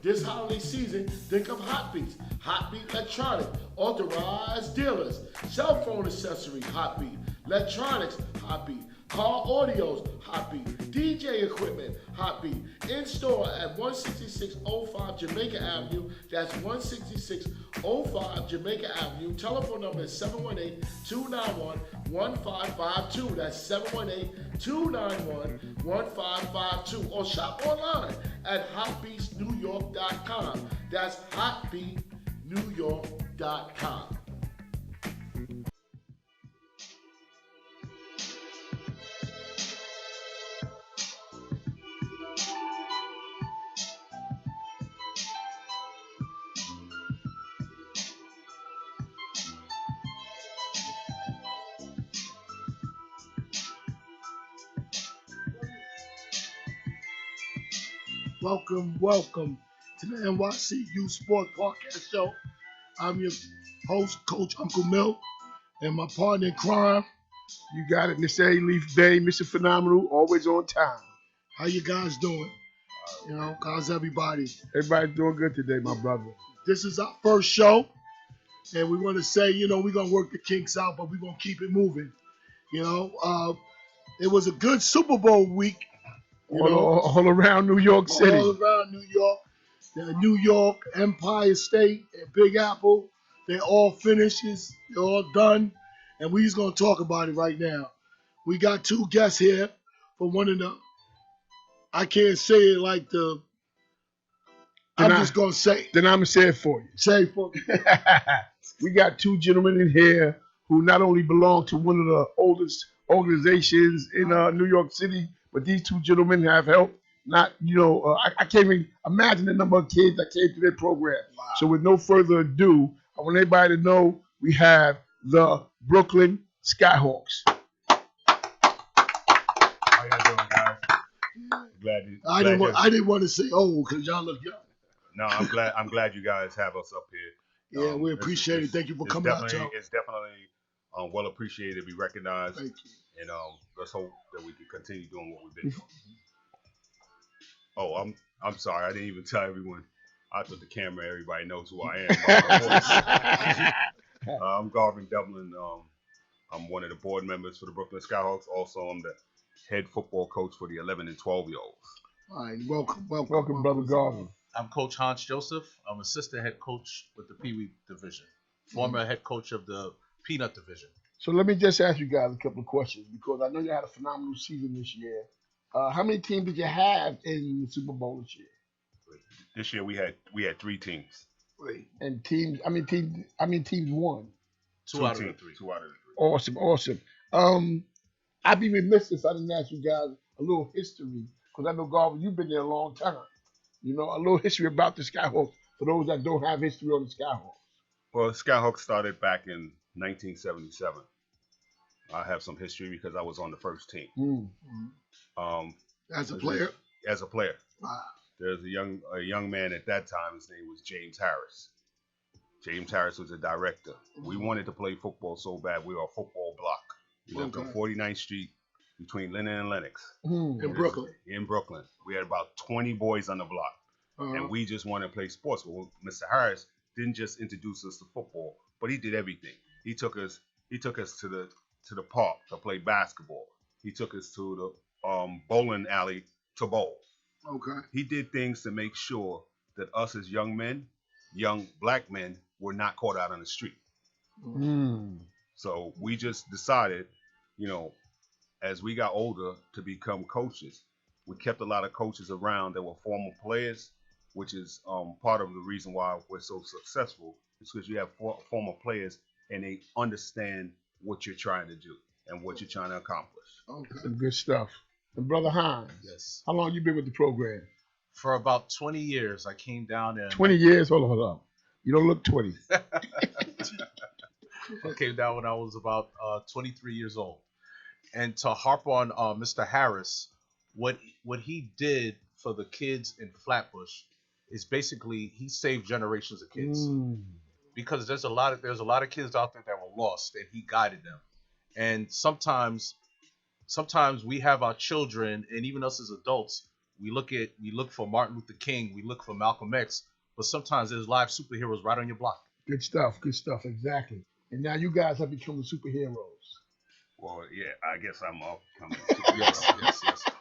This holiday season, think of Hot Beats. Hot Beat Electronic, authorized dealers. Cell phone accessory, Hot Beat. Electronics, Hot Beat. Car audios, Hot Beat. DJ equipment, Hot Beat. In store at 16605 Jamaica Avenue. That's 16605 Jamaica Avenue. Telephone number is 718-291-1552. That's 718-291-1552. Or shop online at hotbeatsnewyork.com. That's hotbeatnewyork.com. Welcome to the NYC Youth Sport Podcast Show. I'm your host, Coach Uncle Mill, and my partner in crime. You got it, Mr. A-Leaf Bay, Mr. Phenomenal, always on time. How you guys doing? How's everybody? Everybody's doing good today, my brother. This is our first show, and we want to say, we're going to work the kinks out, but we're going to keep it moving. It was a good Super Bowl week. All around New York City. All around New York. The New York, Empire State, and Big Apple, they all finished. They're all done. And we're just going to talk about it right now. We got two guests here for one of the, I can't say it like the, just going to say it. Then I'm going to say it for you. Say it for me. We got two gentlemen in here who not only belong to one of the oldest organizations in New York City, but these two gentlemen have helped. I can't even imagine the number of kids that came to their program. Wow. So with no further ado, I want everybody to know we have the Brooklyn Skyhawks. How y'all doing, guys? I didn't want to say old because y'all look young. No, I'm glad you guys have us up here. Yeah, we appreciate it. Thank you for coming out, y'all. It's definitely well appreciated, be recognized. Thank you. And let's hope that we can continue doing what we've been doing. Oh, I'm sorry, I didn't even tell everyone. I put the camera, everybody knows who I am. I'm Garvin Dublin. I'm one of the board members for the Brooklyn Skyhawks. Also, I'm the head football coach for the 11 and 12-year-olds. All right, welcome, Brother Garvin. I'm Coach Hans Joseph. I'm assistant head coach with the Pee Wee division, former head coach of the Peanut division. So let me just ask you guys a couple of questions because I know you had a phenomenal season this year. How many teams did you have in the Super Bowl this year? This year we had 3 teams. Wait. And teams won? Two out of the three. Awesome. I'd be remiss if I didn't ask you guys a little history because I know, Garvin, you've been there a long time. A little history about the Skyhawks for those that don't have history on the Skyhawks. Well, the Skyhawks started back in 1977. I have some history because I was on the first team. Mm-hmm. As a player? As a player. Wow. There's a young man at that time. His name was James Harris. James Harris was a director. Mm-hmm. We wanted to play football so bad. We were a football block. We lived on 49th Street between Lennon and Lenox. In Brooklyn. In Brooklyn. We had about 20 boys on the block. And we just wanted to play sports. Well, Mr. Harris didn't just introduce us to football, but he did everything. He took us to the park to play basketball. He took us to the bowling alley to bowl. Okay. He did things to make sure that us as young black men, were not caught out on the street. So we just decided, as we got older to become coaches, we kept a lot of coaches around that were former players, which is part of the reason why we're so successful. It's because you have former players and they understand what you're trying to do and what you're trying to accomplish. Okay. Some good stuff. And Brother Hines, Yes. How long you been with the program? For about 20 years, I came down and 20 years? Hold on. You don't look 20. I came down when I was about 23 years old. And to harp on Mr. Harris, what he did for the kids in Flatbush is basically he saved generations of kids. Because there's a lot of kids out there that were lost, and he guided them. And sometimes we have our children, and even us as adults, we look for Martin Luther King, we look for Malcolm X, but sometimes there's live superheroes right on your block. Good stuff. Good stuff. Exactly. And now you guys have become the superheroes. Well, yeah, I guess I'm upcoming. Yes.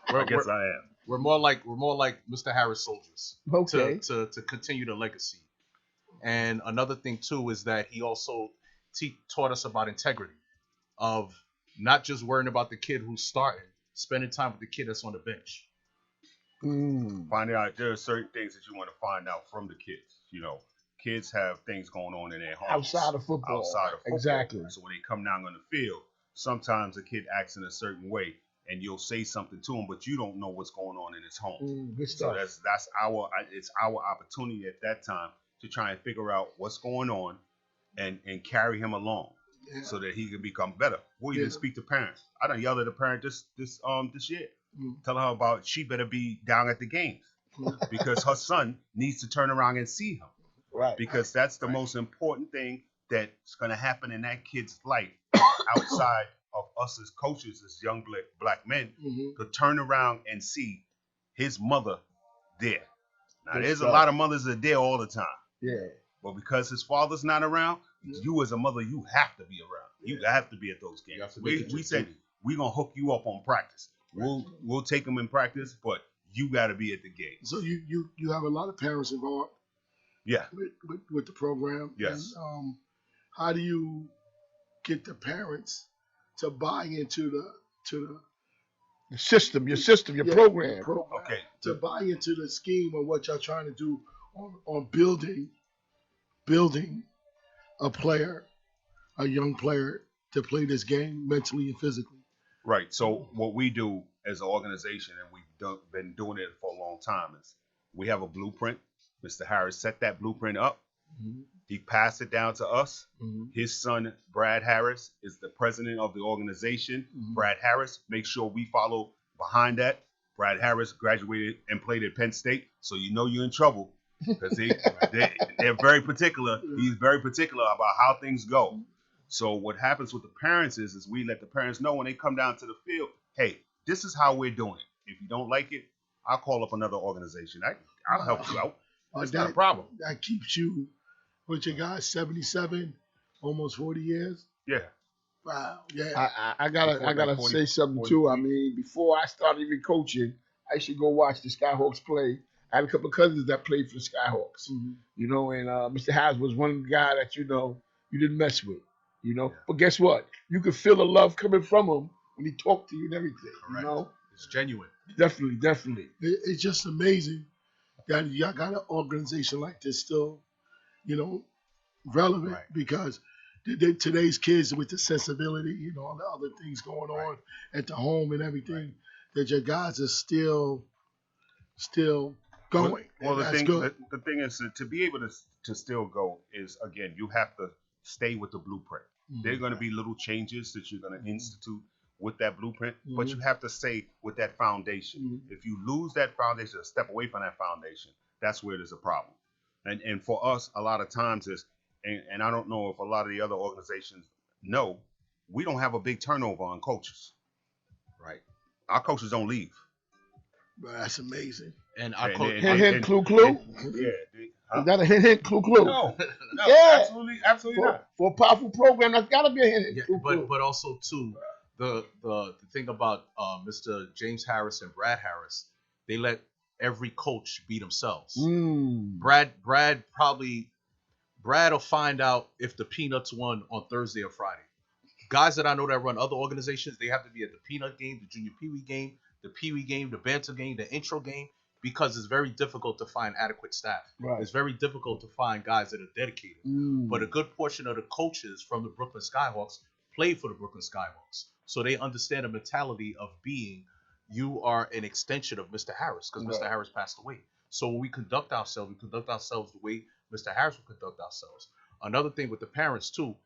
I guess I am. We're more like Mr. Harris soldiers. Okay. To continue the legacy. And another thing too is that he also taught us about integrity, of not just worrying about the kid who's starting, spending time with the kid that's on the bench. Finding out there are certain things that you want to find out from the kids. You know, kids have things going on in their homes Outside of football. Exactly. So when they come down on the field, sometimes a kid acts in a certain way, and you'll say something to him, but you don't know what's going on in his home. Good So stuff. that's our opportunity at that time to try and figure out what's going on, and carry him along, so that he can become better. We even speak to parents. I done yelled at a parent this year, telling her about she better be down at the games because her son needs to turn around and see him. Right. Because that's the most important thing that's going to happen in that kid's life outside of us as coaches, as young black men, to turn around and see his mother there. Now, there's a lot of mothers that are there all the time. Yeah. But because his father's not around, you as a mother, you have to be around. You have to be at those games. We said we're going to hook you up on practice. We'll take them in practice, but you got to be at the game. So you have a lot of parents involved. Yeah. With the program. Yes. And, how do you get the parents to buy into the system, your program. Okay. To buy into the scheme of what y'all trying to do on building a young player to play this game mentally and physically. Right. So what we do as an organization, and we've been doing it for a long time, is we have a blueprint. Mr. Harris set that blueprint up. He passed it down to us. His son, Brad Harris, is the president of the organization. Brad Harris, make sure we follow behind that. Brad Harris graduated and played at Penn State, so you know you're in trouble because they're very particular. He's very particular about how things go. So what happens with the parents is we let the parents know when they come down to the field, hey, this is how we're doing it. If you don't like it, I'll call up another organization. I'll help you out. It's not a problem. That keeps you, with your guys, 77, almost 40 years. Yeah. Wow. Yeah. I gotta say something too. I mean, before I started even coaching, I used to go watch the Skyhawks play. I had a couple of cousins that played for the Skyhawks. You know, and Mr. Harris was one guy that you didn't mess with. You know, but guess what? You could feel the love coming from him when he talked to you and everything. Correct. You know, it's genuine. Definitely. It's just amazing that y'all got an organization like this still, relevant because today's kids with the sensibility, all the other things going on at the home and everything, that your guys are still going. Well, the good. the thing is to be able to still go is, again, you have to stay with the blueprint. There are going to be little changes that you're going to institute with that blueprint, but you have to stay with that foundation. If you lose that foundation, or step away from that foundation, that's where there's a problem. And for us, a lot of times and I don't know if a lot of the other organizations know, we don't have a big turnover on coaches. Right. Our coaches don't leave. Bro, that's amazing. And our hint, clue. Yeah. Is that a hint, clue? No, yeah. absolutely not. For a powerful program, that's got to be a hint, clue. But also too, the thing about Mr. James Harris and Brad Harris, they let every coach be themselves. Brad will find out if the Peanuts won on Thursday or Friday. Guys that I know that run other organizations, they have to be at the Peanut game, the Junior Pee Wee game, the Pee Wee game, the Banter game, the intro game, because it's very difficult to find adequate staff. Right. It's very difficult to find guys that are dedicated. But a good portion of the coaches from the Brooklyn Skyhawks played for the Brooklyn Skyhawks. So they understand the mentality of being, you are an extension of Mr. Harris, because Mr. Harris passed away. So when we conduct ourselves the way Mr. Harris will conduct ourselves. Another thing with the parents too,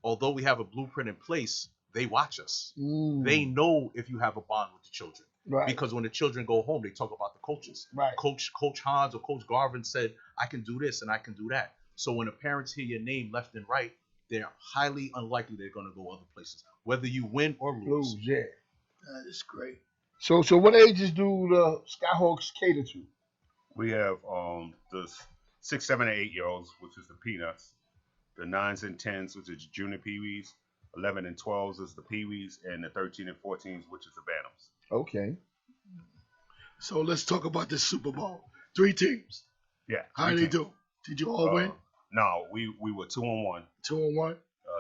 although we have a blueprint in place, they watch us. They know if you have a bond with the children. Right. Because when the children go home, they talk about the coaches. Right. Coach Hans or Coach Garvin said, I can do this and I can do that. So when the parents hear your name left and right, they're highly unlikely they're going to go other places, whether you win or lose. Yeah. That is great. So what ages do the Skyhawks cater to? We have the 6, 7, and 8 year olds, which is the peanuts. The 9s and 10s, which is junior peewees. 11 and 12s is the peewees, and the 13 and 14s, which is the bantams. Okay. So let's talk about this Super Bowl. 3 teams. Yeah. How did they do? Did you all win? No, we were 2-1. 2-1.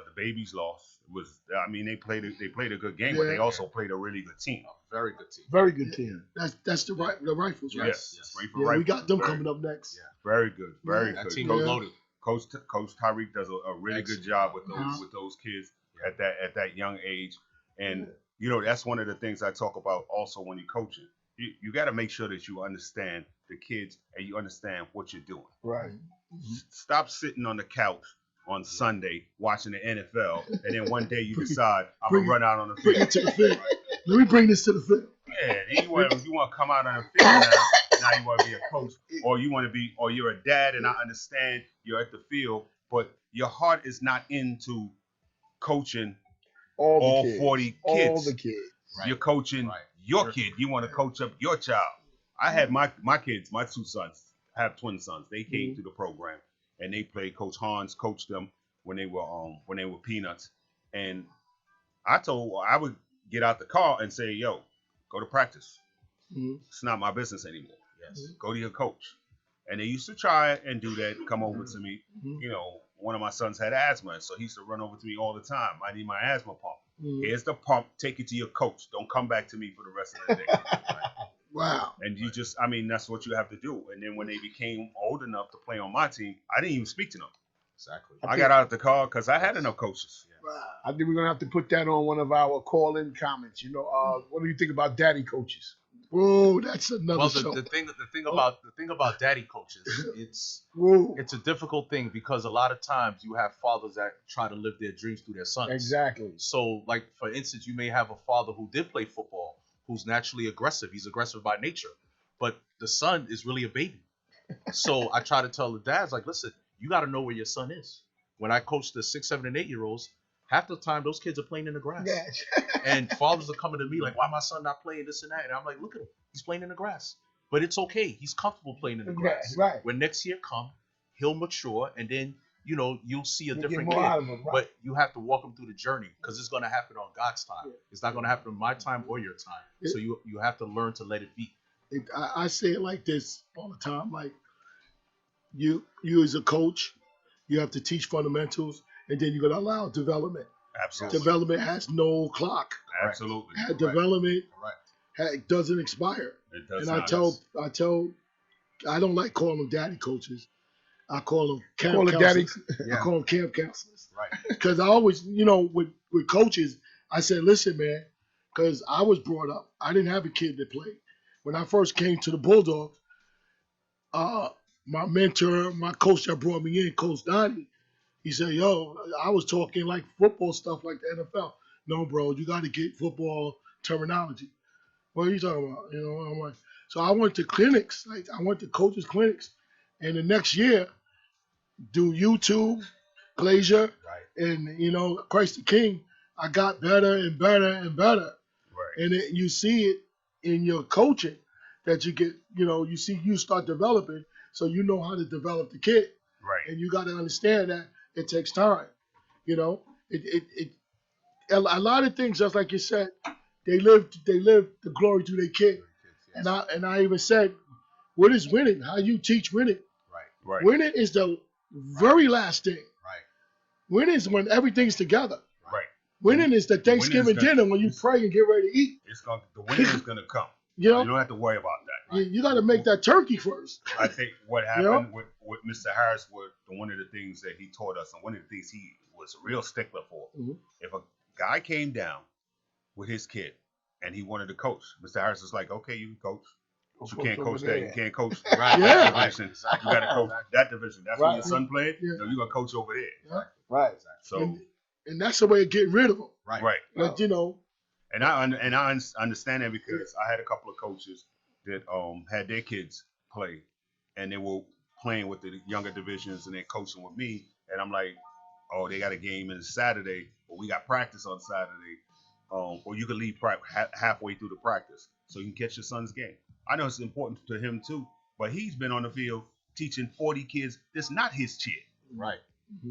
The babies lost. They played a good game, but they also played a really good team. A very good team. Very good team. That's the Rifles, right? Yes. Yeah, Rifles. we got them Very- coming up next. Yeah. Very good. Very That good. team Coach, is loaded. Coach Tyreek does a really good job with those kids at that young age, and that's one of the things I talk about also when you're coaching. You got to make sure that you understand the kids and you understand what you're doing. Right. Stop sitting on the couch on Sunday watching the NFL, and then one day you decide I'm gonna run out on the Bring field. it to the field. Let me bring this to the field. Yeah, you want to come out on the field now. Now you want to be a coach, or you're a dad, and I understand you're at the field, but your heart is not into coaching all 40 kids. All the kids. Right. You're coaching your kid. You want to coach up your child. I had my kids, my 2 sons. I have twin sons. They came through the program and they played. Coach Hans coached them when they were peanuts. And I would get out the car and say, "Yo, go to practice. It's not my business anymore. Yes, go to your coach." And they used to try and do that. Come over to me. One of my sons had asthma, so he used to run over to me all the time. I need my asthma pump. Here's the pump. Take it to your coach. Don't come back to me for the rest of the day. Wow. And that's what you have to do. And then when they became old enough to play on my team, I didn't even speak to them. Exactly. I got out of the car because I had enough coaches. Wow. I think we're gonna have to put that on one of our call-in comments. What do you think about daddy coaches? Whoa, that's another Well, show. the thing about daddy coaches, Whoa. it's a difficult thing because a lot of times you have fathers that try to live their dreams through their sons. Exactly. So, like for instance, you may have a father who did play football, who's naturally aggressive. He's aggressive by nature, but the son is really a baby. So I try to tell the dads, like, listen, you got to know where your son is. When I coach the 6, 7, and 8 year olds, half the time those kids are playing in the grass. Yes. And fathers are coming to me like, why my son not playing this and that? And I'm like, look at him. He's playing in the grass. But it's okay. He's comfortable playing in the grass. Right. When next year come, he'll mature, and then, you'll see a You different get more kid. out of him, right. But you have to walk him through the journey because it's going to happen on God's time. Yeah. It's not going to happen on my time or your time. Yeah. So you have to learn to let it be. I say it like this all the time. Like you as a coach, you have to teach fundamentals, and then you're gonna allow development. Absolutely. Development has no clock. Absolutely. Development Right. doesn't expire. It does And not. I don't like calling them daddy coaches. I call them camp Call it daddy. counselors. I call them camp counselors. Right. Because I always, with coaches, I said, listen, man, because I was brought up. I didn't have a kid that played. When I first came to the Bulldogs, my mentor, my coach that brought me in, Coach Donnie, he said, yo, I was talking like football stuff like the NFL. No, bro, you got to get football terminology. What are you talking about? I'm like, so I went to clinics. Like I went to coaches' clinics. And the next year, do YouTube, Glacier, and, Christ the King, I got better and better and better. Right. And you see it in your coaching that you get, you start developing, so you know how to develop the kid. Right. And you got to understand that it takes time. A lot of things, just like you said, they live the glory to their kid. Yes. And I even said, what is winning? How you teach winning? Right. Winning is the very last thing. Right. Winning is when everything's together. Right. Winning is the Thanksgiving Winning is dinner when you pray and get ready to eat. The winning is gonna come. You know, You don't have to worry about that. you got to make that turkey first. I think what happened with Mr. Harris was one of the things that he taught us, and one of the things he was a real stickler for. Mhm. If a guy came down with his kid and he wanted to coach, Mr. Harris is like, okay, you can coach. But you can't coach that. You can't coach Right. Yeah. that division. You got to coach that division. That's where your son played. Yeah. No, you're going to coach over there. Yeah. Right. So, And that's the way of getting rid of them. Right. right. But, And I understand that because I had a couple of coaches that had their kids play, and they were playing with the younger divisions, and they're coaching with me, and I'm like, oh, they got a game on Saturday, but we got practice on Saturday. or you could leave halfway through the practice so you can catch your son's game. I know it's important to him too, but he's been on the field teaching 40 kids that's not his kid. Right.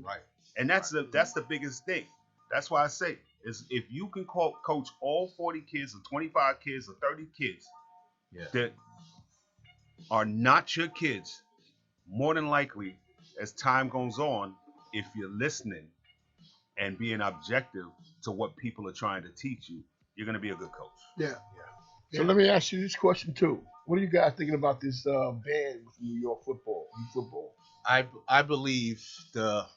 Right. And that's the biggest thing. That's why I say is if you can coach all 40 kids or 25 kids or 30 kids that are not your kids, more than likely, as time goes on, if you're listening and being objective to what people are trying to teach you, you're going to be a good coach. Yeah. So let me ask you this question too. What are you guys thinking about this ban with New York football? I believe the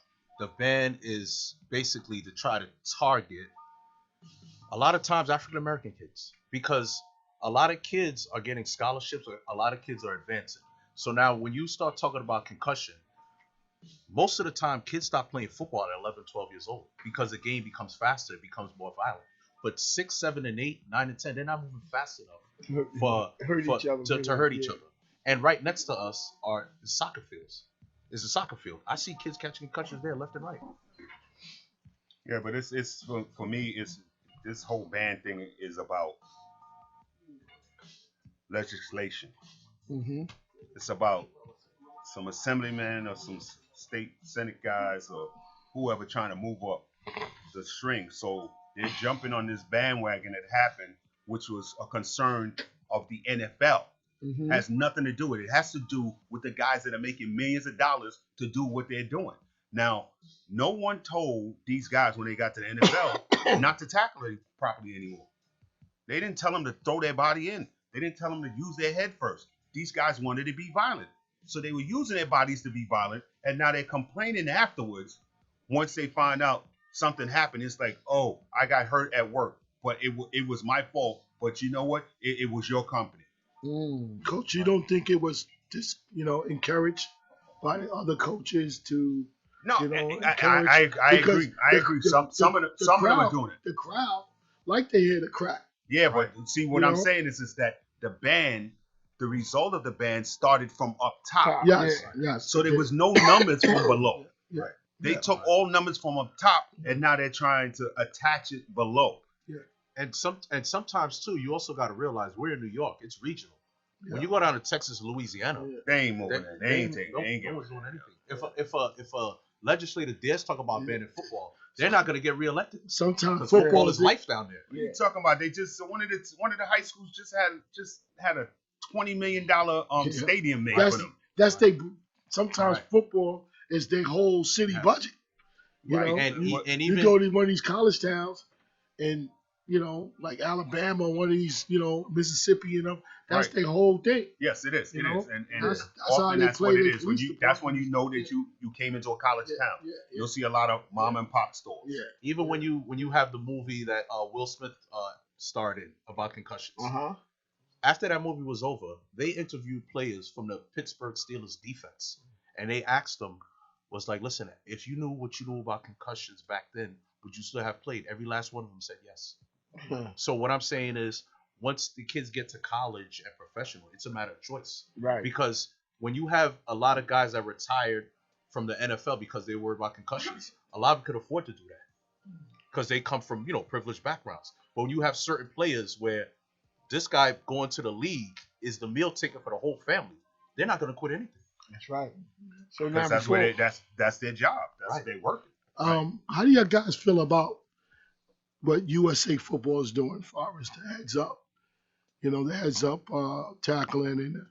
ban is basically to try to target a lot of times African American kids, because a lot of kids are getting scholarships, or a lot of kids are advancing. So now when you start talking about concussion, most of the time kids stop playing football at 11, 12 years old because the game becomes faster, it becomes more violent. But 6, 7, and 8, 9, and 10, they're not moving fast enough to hurt each other. And right next to us are the soccer fields. It's a soccer field. I see kids catching concussions there left and right. Yeah, but it's for me, it's this whole ban thing is about legislation. Mm-hmm. It's about some assemblymen or some state senate guys or whoever trying to move up the string. So they're jumping on this bandwagon that happened, which was a concern of the NFL. Mm-hmm. Has nothing to do with it. It has to do with the guys that are making millions of dollars to do what they're doing. Now, no one told these guys when they got to the NFL not to tackle it properly anymore. They didn't tell them to throw their body in. They didn't tell them to use their head first. These guys wanted to be violent. So they were using their bodies to be violent, and now they're complaining afterwards once they find out something happened. It's like, oh, I got hurt at work, but it was my fault. But you know what? It was your company. Coach, you don't think it was just, encouraged by the other coaches to, No, encourage? I agree. I agree. Some of them are doing it. The crowd, like they hear the crack. Yeah, but see, what I'm saying is that the ban, the result of the ban started from up top. Yes. So there was no numbers from below. Yeah. They took all numbers from up top, and now they're trying to attach it below. And sometimes too, you also got to realize we're in New York. It's regional. When you go down to Texas, Louisiana, they ain't moving that. They ain't doing anything. If a legislator dares talk about banning football, they're not going to get reelected. Sometimes football is life down there. What are you talking about? They just one of the high schools just had a $20 million stadium made for them. That's sometimes football is their whole city budget. You know, and even you go to one of these college towns, and like Alabama, one of these, Mississippi, that's their whole thing. Yes, it is. It is, and that's often how that's what it they is. That's when you know that you came into a college town. You'll see a lot of mom and pop stores. Yeah. Even when you have the movie that Will Smith starred in about concussions. After that movie was over, they interviewed players from the Pittsburgh Steelers defense, and they asked them, was like, listen, if you knew what you knew about concussions back then, would you still have played? Every last one of them said yes. So what I'm saying is, once the kids get to college and professional, it's a matter of choice. Right. Because when you have a lot of guys that retired from the NFL because they worried about concussions, a lot of them could afford to do that because they come from, privileged backgrounds. But when you have certain players where this guy going to the league is the meal ticket for the whole family, they're not going to quit anything. That's right. So now that's their job. That's their work. How do you guys feel about what USA football is doing as far as the heads up? The heads up tackling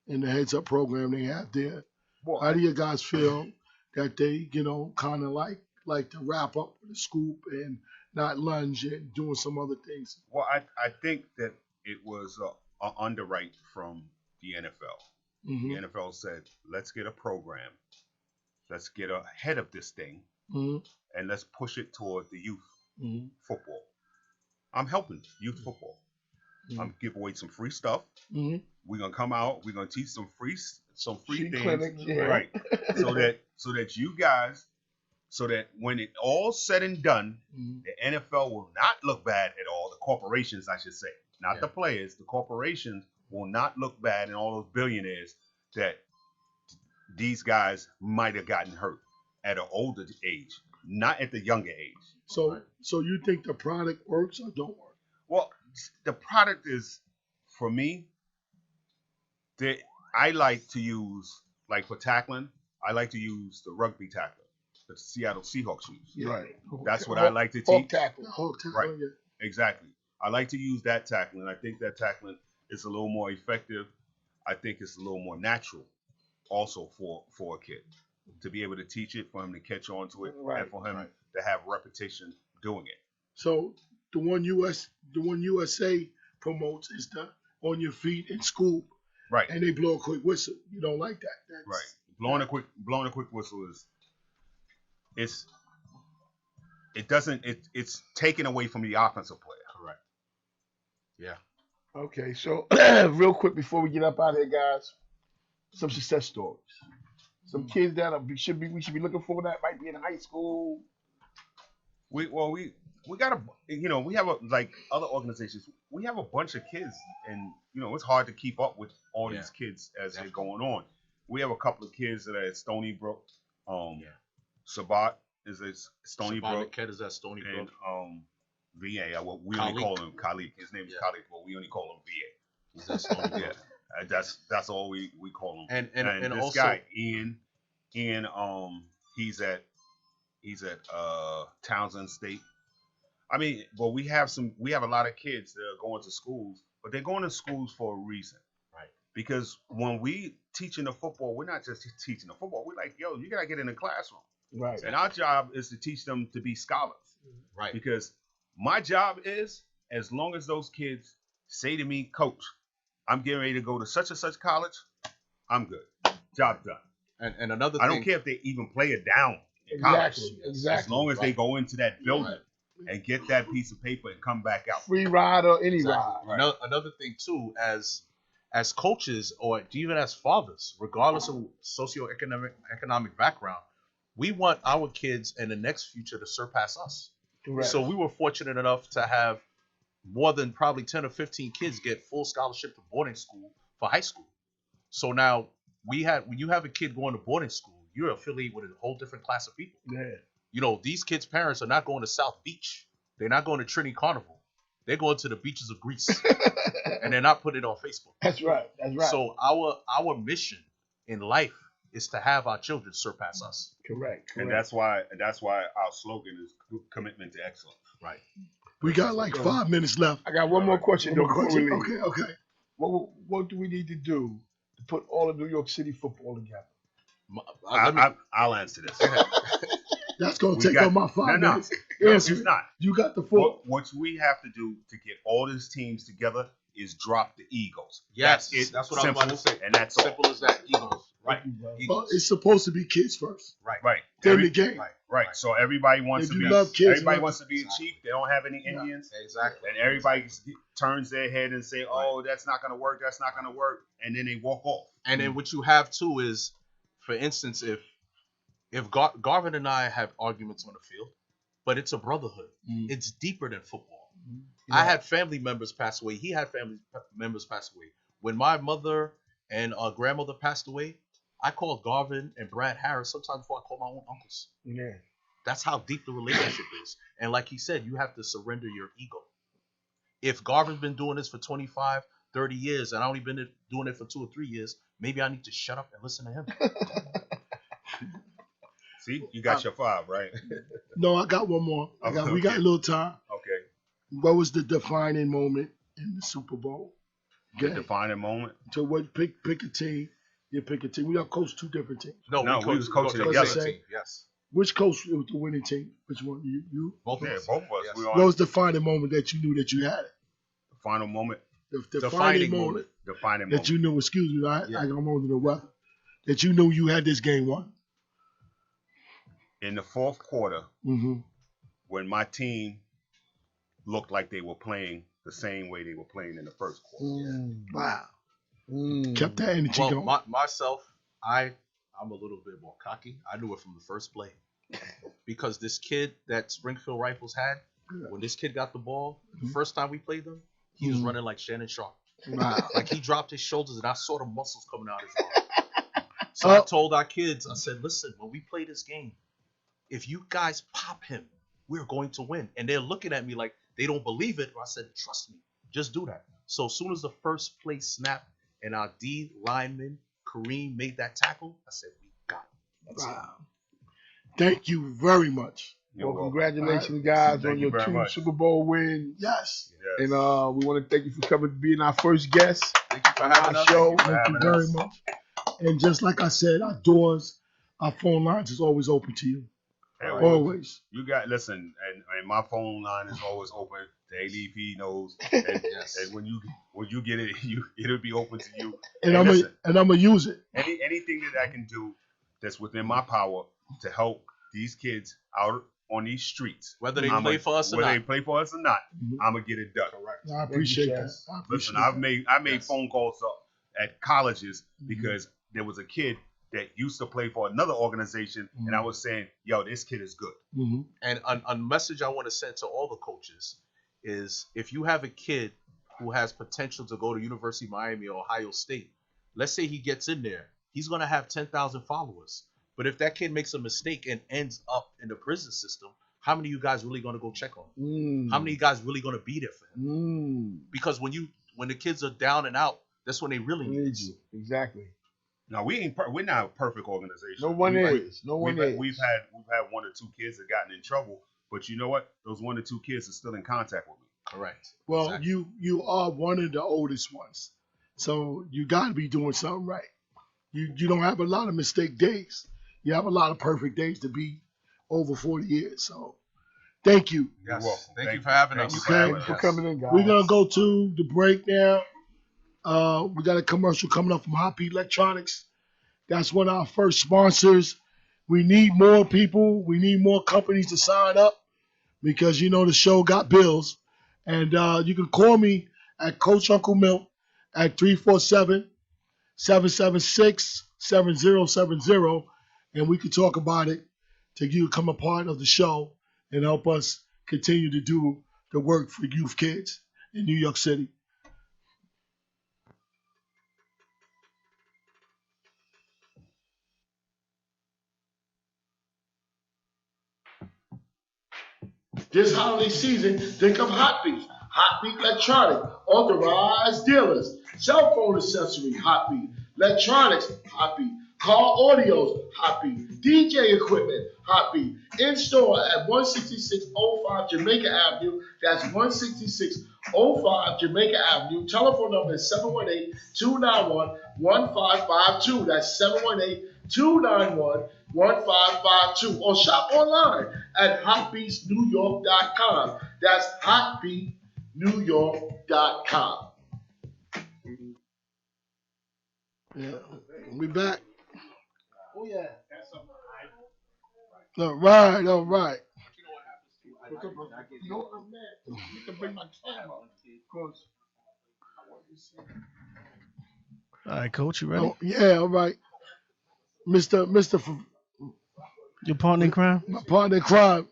and the heads up program they have there. Well, how do you guys feel that they, kind of like to wrap up with a scoop and not lunge and doing some other things? Well, I think that it was an underwrite from the NFL. The NFL said, let's get a program. Let's get ahead of this thing. And let's push it toward the youth football. I'm helping youth football. I'm give away some free stuff. We're gonna come out. We're gonna teach some free things, clinics, right? so that you guys, so that when it all said and done, the NFL will not look bad at all. The corporations, I should say, not the players. The corporations will not look bad, and all those billionaires that these guys might have gotten hurt at an older age. not at the younger age. So you think the product works or don't work? Well, the product is, for me, I like to use, like for tackling, I like to use the rugby tackler that the Seattle Seahawks use. Yeah. Right. That's what I like to Hawk teach. tackle. Hawk tackle, Right. yeah. Exactly. I like to use that tackling. I think that tackling is a little more effective. I think it's a little more natural also for a kid to be able to teach it, for him to catch on to it, Right, and for him to have repetition doing it. So the one USA promotes is the on your feet in school, Right. and they blow a quick whistle. You don't like that? That's, Right. Blowing a quick whistle is it's taken away from the offensive player. Correct. Yeah. Okay, so real quick before we get up out of here, guys, some success stories. Some kids that we should be looking for that might be in high school. We got we have like other organizations. We have a bunch of kids, and it's hard to keep up with all these kids as they're going on. We have a couple of kids that are at Stony Brook. Sabat is at Stony Brook. Kid is at Stony Brook. And VA. We only call him Khalid. His name is Khalid, but we only call him VA. He's at Stony Brook. That's all we call him. And this also, guy Ian, he's at Townsend State. I mean, but we have a lot of kids that are going to schools, but they're going to schools for a reason. Right. Because when we teaching the football, we're not just teaching the football. We're like, you gotta get in the classroom. Right. And our job is to teach them to be scholars. Right. Because my job is, as long as those kids say to me, Coach, I'm getting ready to go to such and such college, I'm good. Job done. And another thing, I don't care if they even play it down in college. Exactly. As long as they go into that building and get that piece of paper and come back out. Free ride or any ride. Right. Another thing too, as coaches or even as fathers, regardless of socioeconomic background, we want our kids in the next future to surpass us. Correct. So we were fortunate enough to have more than probably 10 or 15 kids get full scholarship to boarding school for high school. So now when you have a kid going to boarding school, you're affiliated with a whole different class of people. Yeah. These kids' parents are not going to South Beach. They're not going to Trinity Carnival. They're going to the beaches of Greece. And they're not putting it on Facebook. That's right. So our mission in life is to have our children surpass us. Correct. And that's why our slogan is commitment to excellence. Right. We got like 5 minutes left. I got one more question. One more before we question. leave. Okay. What do we need to do to put all of New York City football together? I'll answer this. That's gonna take up my 5 minutes. No, Answer it's it. not. You got the foot. What we have to do to get all these teams together is drop the egos. Yes, That's it. that's what I was about to say. And that's all. Simple as that. Egos. Right. Well, it's supposed to be kids first. Right. Then the game. Right. So everybody wants If to you be. love kids, Everybody man. wants to be a chief. They don't have any Indians. Exactly. And everybody turns their head and say, "Oh, that's not gonna work. That's not gonna work," and then they walk off. And then what you have too is, for instance, if Garvin and I have arguments on the field, but it's a brotherhood. It's deeper than football. I had family members pass away. He had family members pass away. When my mother and grandmother passed away, I called Garvin and Brad Harris sometimes before I called my own uncles. Yeah. That's how deep the relationship is. And like he said, you have to surrender your ego. If Garvin's been doing this for 25, 30 years, and I only been doing it for 2 or 3 years, maybe I need to shut up and listen to him. See, you got your 5, right? No, I got one more. We got a little time. Okay. What was the defining moment in the Super Bowl? The defining moment. So what? Pick a team. You pick a team. We all coached 2 different teams. No, we was coaching coached together. the team. Yes. Which coach was the winning team? Which one? You? Both of Yeah, us. both of us. Yes. We What all, was the defining moment that you knew that you had it? the final moment. The defining moment Defining that moment. you knew. Excuse me, I Yeah. got more than the weather. That you knew you had this game won. In the 4th quarter, Mm-hmm. when my team looked like they were playing the same way they were playing in the 1st quarter. Wow. Kept that energy going. Well, myself, I'm a little bit more cocky. I knew it from the first play. Because this kid that Springfield Rifles had, when this kid got the ball, the first time we played them, he was running like Shannon Sharp. Wow. Like he dropped his shoulders and I saw the muscles coming out of his arm. So I told our kids, I said, listen, when we play this game, if you guys pop him, we're going to win. And they're looking at me like they don't believe it. I said, trust me, just do that. So as soon as the first play snapped and our D lineman, Kareem, made that tackle, I said, we got it. That's it. Thank you very much. Well, congratulations, guys, on your 2 Super Bowl wins. Yes. And we want to thank you for coming to being our first guest. Thank you for having us. Show. Thank you very much. And just like I said, our doors, our phone lines is always open to you. Always. You got listen, and my phone line is always open. The ADP knows, and, and when you get it, it'll be open to you. And I'm gonna use it. Anything that I can do that's within my power to help these kids out on these streets, whether they play for us or not, I'm gonna get it done. Correct. I appreciate that. Listen, I made phone calls up at colleges because there was a kid that used to play for another organization, and I was saying, yo, this kid is good. And a message I want to send to all the coaches is, if you have a kid who has potential to go to University of Miami or Ohio State, let's say he gets in there, he's going to have 10,000 followers. But if that kid makes a mistake and ends up in the prison system, how many of you guys really going to go check on him? How many of you guys really going to be there for him? Because when the kids are down and out, that's when they really need you. Exactly. No, we're not a perfect organization. No one is. We've had 1 or 2 kids that gotten in trouble, but you know what? Those 1 or 2 kids are still in contact with me. Correct. Well, exactly. You are one of the oldest ones, so you got to be doing something right. You don't have a lot of mistake days. You have a lot of perfect days to be over 40 years. So, thank you. Yes. Thank you for having us. Thank you for coming in, guys. We're gonna go to the break now. We got a commercial coming up from Hoppy Electronics. That's one of our first sponsors. We need more people. We need more companies to sign up because, the show got bills. And you can call me at Coach Uncle Milk at 347-776-7070, and we can talk about it to you become a part of the show and help us continue to do the work for youth kids in New York City. This holiday season, think of Hotbeat. Hotbeat Electronic, authorized dealers. Cell phone accessory, Hotbeat. Electronics, Hotbeat. Car audios, Hotbeat. DJ equipment, Hotbeat. In store at 16605 Jamaica Avenue. That's 16605 Jamaica Avenue. Telephone number is 718-291-1552. That's 718-291-1552. Or shop online at hotbeatsnewyork.com. That's hotbeatsnewyork.com. Yeah, we back. Oh yeah. All right. You know what, I'm mad. You can bring my camera. Cause all right, Coach, you ready? Oh, yeah, all right. Mr. Your partner in crime? My partner in crime.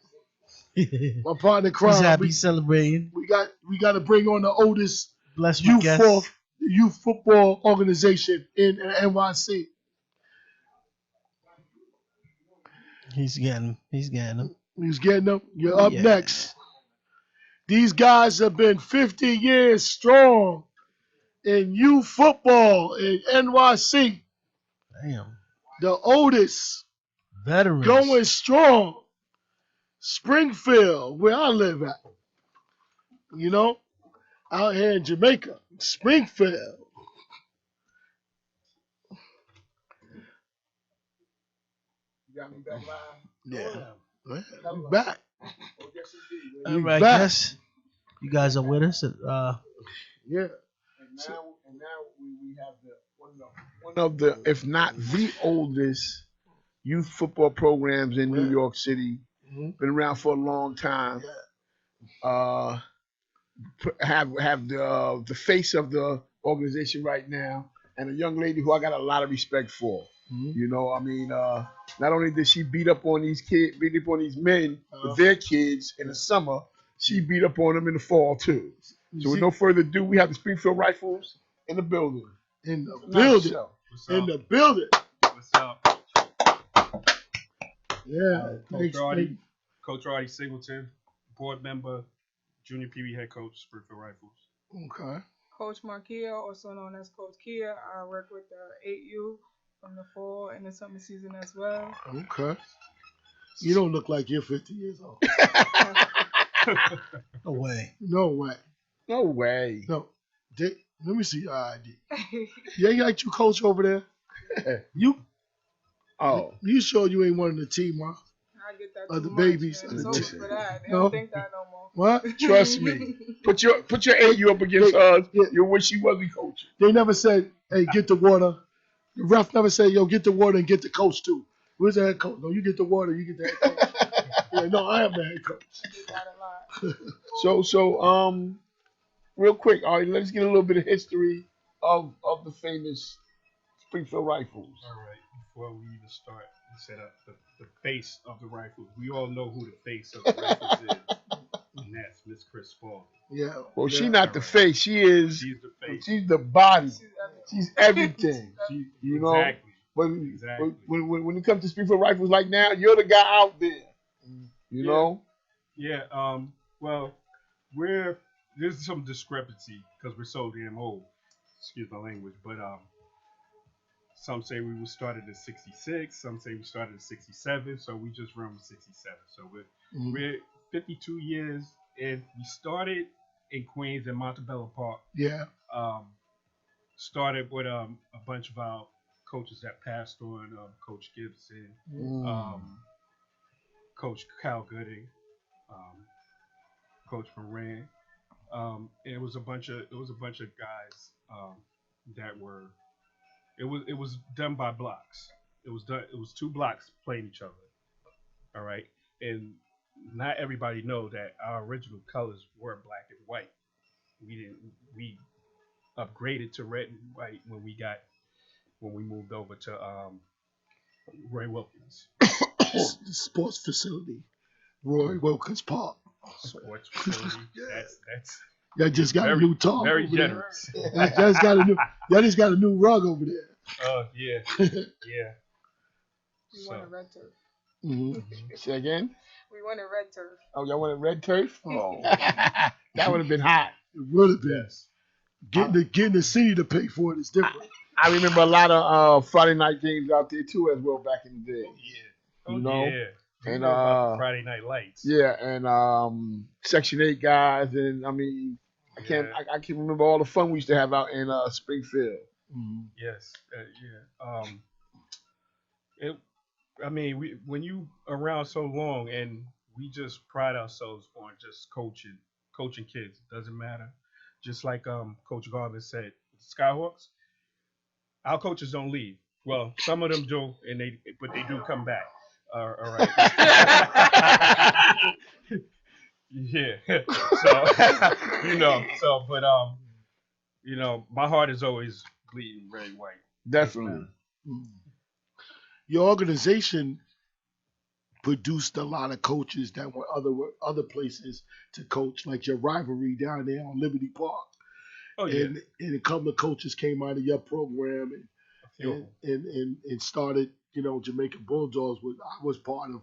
My partner in crime. He's happy celebrating. We got to bring on the oldest youth football organization in NYC. He's getting them. He's getting them. You're up next. These guys have been 50 years strong in youth football in NYC. Damn. The oldest. Veterans. Going strong. Springfield, where I live at. Out here in Jamaica. Springfield. you got me back live. Yeah. I'm back. All right, guys. You guys are with us. Yeah. And now we have one of the, if not the oldest youth football programs in New York City. Been around for a long time. Have the face of the organization right now, and a young lady who I got a lot of respect for. Not only did she beat up on these men with their kids in the summer, she beat up on them in the fall too. So with no further ado, we have the Springfield Rifles in the building. In the building. What's up? Yeah. Yeah. Coach Artie Singleton, board member, junior PB head coach, Springfield Rifles. Okay. Coach Markia, also known as Coach Kia. I work with the 8U from the fall and the summer season as well. Okay. You don't look like you're 50 years old. No way. No way. No way. No. Let me see your ID. You ain't like you coach over there? You? Oh. You sure you ain't one of the team, huh? I get that Of too the much, babies. man. It's over for that. They No. don't think that no more. What? Trust me. Put your AU up against us. Yeah. You wish he wasn't coaching. They never said, hey, get the water. The ref never said, yo, get the water and get the coach too. Where's the head coach? No, you get the water, you get the head coach. Yeah, no, I am the head coach. I get that a lot. So, real quick, all right, let's get a little bit of history of the famous Springfield Rifles. All right, before we even start, we set up the face of the Rifles. We all know who the face of the Rifles is, and that's Miss Chris Spaulding. Yeah. Well, yeah. she's not the face. She is. She's the face. She's the body. She's She's everything. You know. Exactly. But Exactly. when it comes to Springfield Rifles, like now, you're the guy out there. You know. Yeah. Well, there's some discrepancy because we're so damn old. Excuse my language, but some say we started in '66, some say we started in '67, so we just run with '67. So we're 52 years, and we started in Queens in Montebello Park. Yeah. Started with a bunch of our coaches that passed on, Coach Gibson, Coach Cal Gooding, Coach Moran. And it was a bunch of guys that were. It was done by blocks. It was two blocks playing each other. All right, and not everybody know that our original colors were black and white. We upgraded to red and white when we moved over to Roy Wilkins. The sports facility, Roy Wilkins Park. Sports facility. That's Y'all just got a new talk. very over generous. There. Y'all just got a new rug over there. Oh yeah, yeah. We wanted red turf. Mm-hmm. Say again. We wanted red turf. Oh, y'all wanted red turf? Oh, that would have been hot. It would have been. Yes. Getting the city to pay for it is different. I remember a lot of Friday night games out there too, as well, back in the day. Oh yeah. You know? Yeah. And about the Friday Night Lights. Yeah, and Section 8 guys, and I mean, I can't remember all the fun we used to have out in Springfield. Mm-hmm. Yes. Yeah. When you around so long, and we just pride ourselves on just coaching kids. Doesn't matter. Just like Coach Garvin said, Skyhawks, our coaches don't leave. Well, some of them do, but they do come back. All right. Yeah. So, my heart is always bleeding red and white. Definitely. Your organization produced a lot of coaches that went other places to coach, like your rivalry down there on Liberty Park. Oh yeah. And a couple of coaches came out of your program and started, Jamaican Bulldogs, which I was part of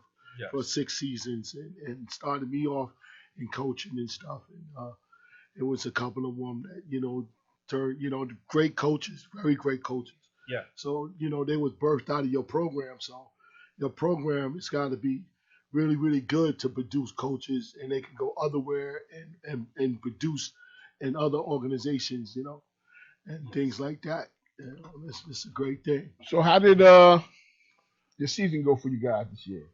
for 6 seasons, and started me off in coaching and stuff. And it was a couple of them that, turned, great coaches, very great coaches. Yeah. So, they was birthed out of your program. So your program has got to be really, really good to produce coaches, and they can go otherwhere and produce in other organizations, and things like that. It's a great thing. So how did your season go for you guys this year?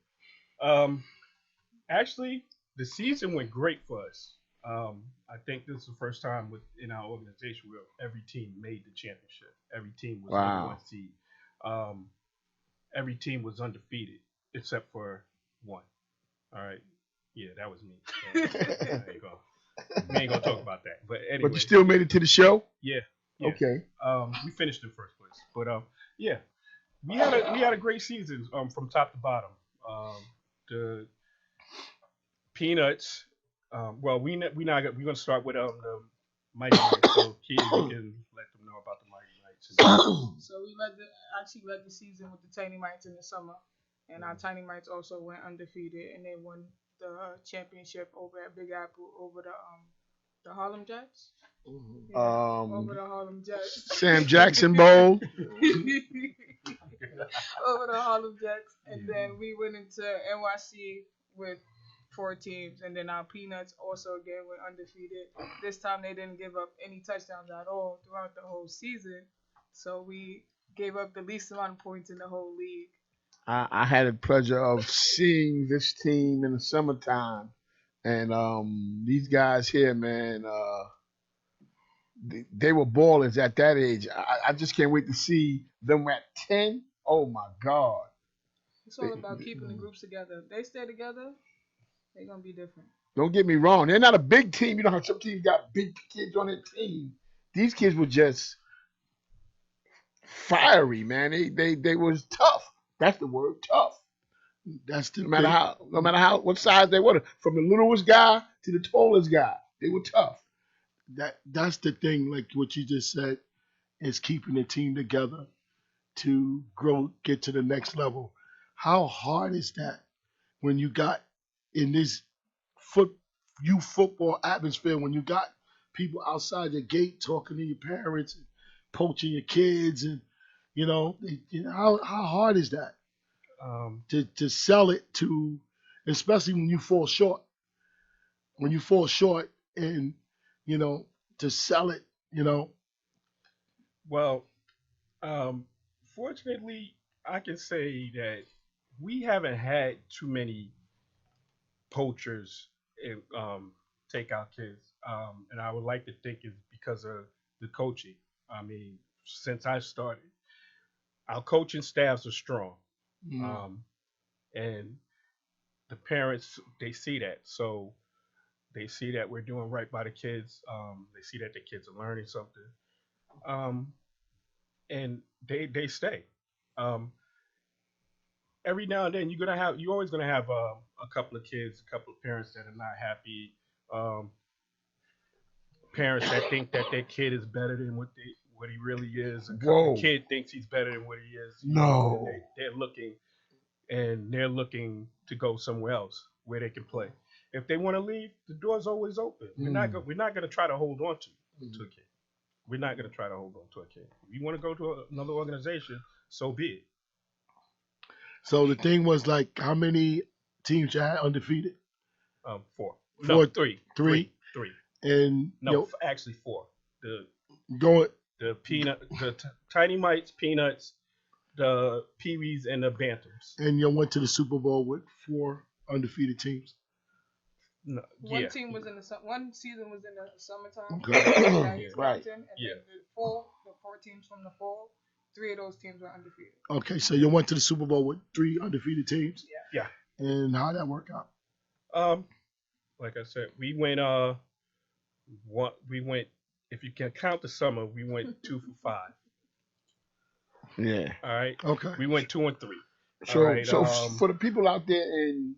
Actually, the season went great for us. I think this is the first time in our organization where every team made the championship. Every team was number one seed. Every team was undefeated except for one. All right. Yeah, that was me. We ain't gonna talk about that. But anyway. But you still made it to the show? Yeah. Okay. We finished in first place. But yeah. We had a great season from top to bottom. The Peanuts. We're gonna start with the Mighty Knights. So Keith, you can let them know about the Mighty Knights. So we led the season with the Tiny Mites in the summer. And our Tiny Mites also went undefeated, and they won the championship over at Big Apple over the Harlem Jets. Yeah, over the Harlem Jets. Sam Jackson Bowl. Over the Harlem Jets, and then we went into NYC with 4 teams, and then our Peanuts also again went undefeated. This time they didn't give up any touchdowns at all throughout the whole season, so we gave up the least amount of points in the whole league. I had the pleasure of seeing this team in the summertime, and these guys here, man, they were ballers at that age. I just can't wait to see them at 10. Oh my God! It's all about keeping the groups together. If they stay together, they're gonna be different. Don't get me wrong; they're not a big team. You know how some teams got big kids on their team. These kids were just fiery, man. They was tough. That's the word, tough. That's the No matter how what size they were, from the littlest guy to the tallest guy, they were tough. that's the thing, like what you just said, is keeping the team together to grow, get to the next level. How hard is that when you got in this youth football atmosphere, when you got people outside your gate talking to your parents and poaching your kids, and how hard is that to sell it to, especially when you fall short, and to sell it, Well, fortunately, I can say that we haven't had too many poachers and take our kids, and I would like to think it's because of the coaching. I mean, since I started, our coaching staffs are strong, um, and the parents they see that, so they see that we're doing right by the kids. They see that the kids are learning something, um, and they stay. Um, every now and then you're always gonna have a couple of kids, a couple of parents that are not happy, um, parents that think that their kid is better than what he really is. Whoa. The kid thinks he's better than what he is. No. They're looking to go somewhere else where they can play. If they want to leave, the door's always open. We're not gonna try to hold on to a kid. We're not gonna try to hold on to a kid. If you want to go to another organization, so be it. So the thing was, like, how many teams you had undefeated? Four. Four, No, three. Three. And No, actually four. The going. Tiny Mites, Peanuts, the Peewees, and the Bantams. And you went to the Super Bowl with 4 undefeated teams. No, One team was in one season was in the summertime. Okay. Right. And then the 4 teams from the fall, 3 of those teams were undefeated. Okay, so you went to the Super Bowl with 3 undefeated teams. Yeah. And how'd that work out? Like I said, we went if you can count the summer, we went 2 for 5. Yeah. All right. Okay. We went 2 and 3. So, All right, for the people out there in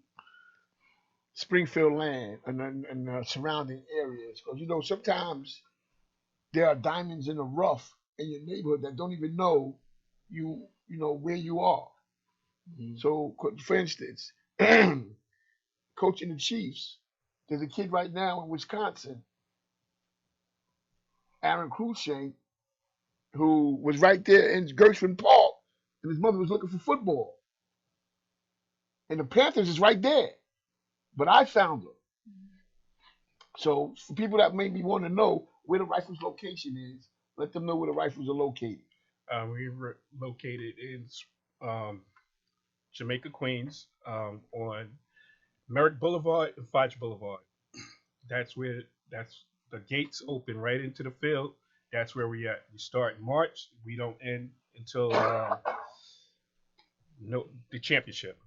Springfield land and the surrounding areas, because sometimes there are diamonds in the rough in your neighborhood that don't even know where you are. Mhm. So, for instance, coaching the Chiefs, there's a kid right now in Wisconsin, Aaron Cruikshank, who was right there in Gershwin Park, and his mother was looking for football. And the Panthers is right there. But I found her. So for people that maybe want to know where the Rifles location is, let them know where the Rifles are located. We were located in Jamaica, Queens, on Merrick Boulevard and Foch Boulevard. That's the gates open right into the field. That's where we at. We start in March. We don't end until the championship,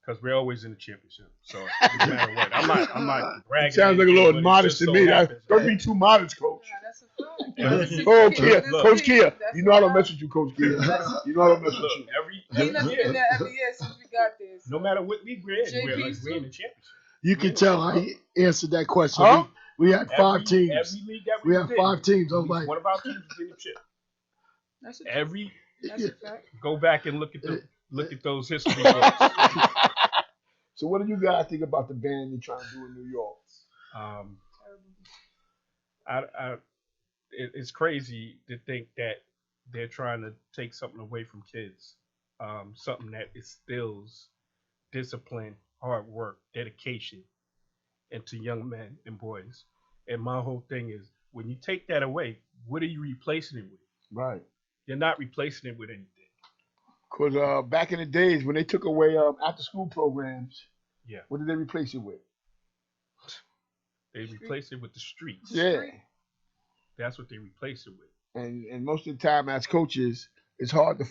because we're always in the championship. So no matter what, I'm not bragging. Sounds like a little modest to me. Don't be too modest, Coach. Yeah, that's a fact. Oh, Kia, Look, Coach Kia, that's you know I don't a mess with you, Coach Kia. You know I don't mess with Look, you. Peanuts been there every year since we got there. So. no matter what league we're in, we're JP's in the championship. You can tell how he answered that question. Huh? We had 5 teams. Every league that We was had 5 teams. I was like, one of our teams was in the chip. That's a Every That's a fact. go back and look at Look at those history books. So what do you guys think about the ban they're trying to do in New York? Um, it's crazy to think that they're trying to take something away from kids, something that instills discipline, hard work, dedication into young men and boys. And my whole thing is, when you take that away, what are you replacing it with? Right. You're not replacing it with anything. Because back in the days when they took away after-school programs, Yeah, what did they replace it with? they replace it with the streets. Yeah. That's what they replace it with. And most of the time as coaches, it's hard to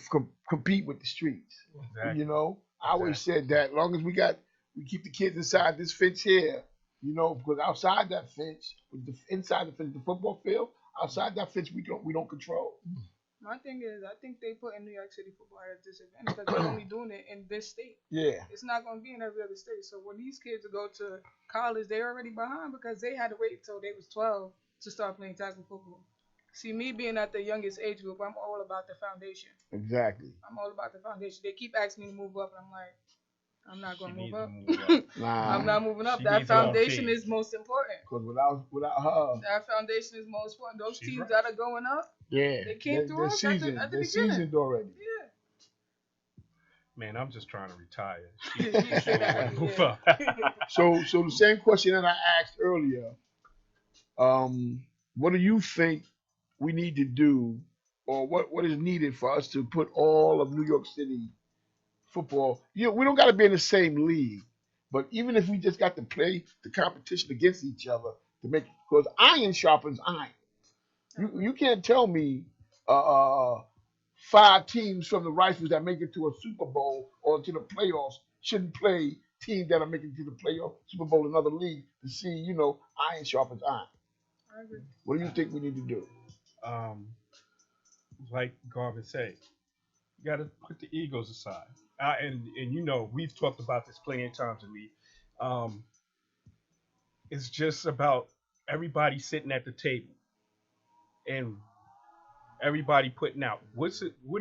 compete with the streets. Exactly. You know, I always said that as long as we keep the kids inside this fence here, you know, because outside that fence, inside the fence, the football field, outside that fence, we don't control. My thing is, I think they put in New York City football at a disadvantage because they're only doing it in this state. Yeah. It's not going to be in every other state. So when these kids go to college, they're already behind because they had to wait until they was 12 to start playing tackle football. See, me being at the youngest age group, I'm all about the foundation. Exactly. I'm all about the foundation. They keep asking me to move up, and I'm like, I'm not going to move up. Nah. I'm not moving up. She That needs her own foundation team. is most important. Because without her, That foundation is most important. Those She's teams right. that are going up, yeah, they came through us at the they're beginning. seasoned already. Yeah. Man, I'm just trying to retire. You say that, Move yeah. up. So the same question that I asked earlier, what do you think we need to do, or what is needed for us to put all of New York City football? You know, we don't got to be in the same league, but even if we just got to play the competition against each other to make, because iron sharpens iron. You can't tell me 5 teams from the Rifles that make it to a Super Bowl or to the playoffs shouldn't play teams that are making it to the playoff, Super Bowl, another league to see, you know, iron sharpens iron. I agree. What do you think we need to do? Like Garvin said, you got to put the egos aside. And you know, we've talked about this plenty of times in me. It's just about everybody sitting at the table and everybody putting out. What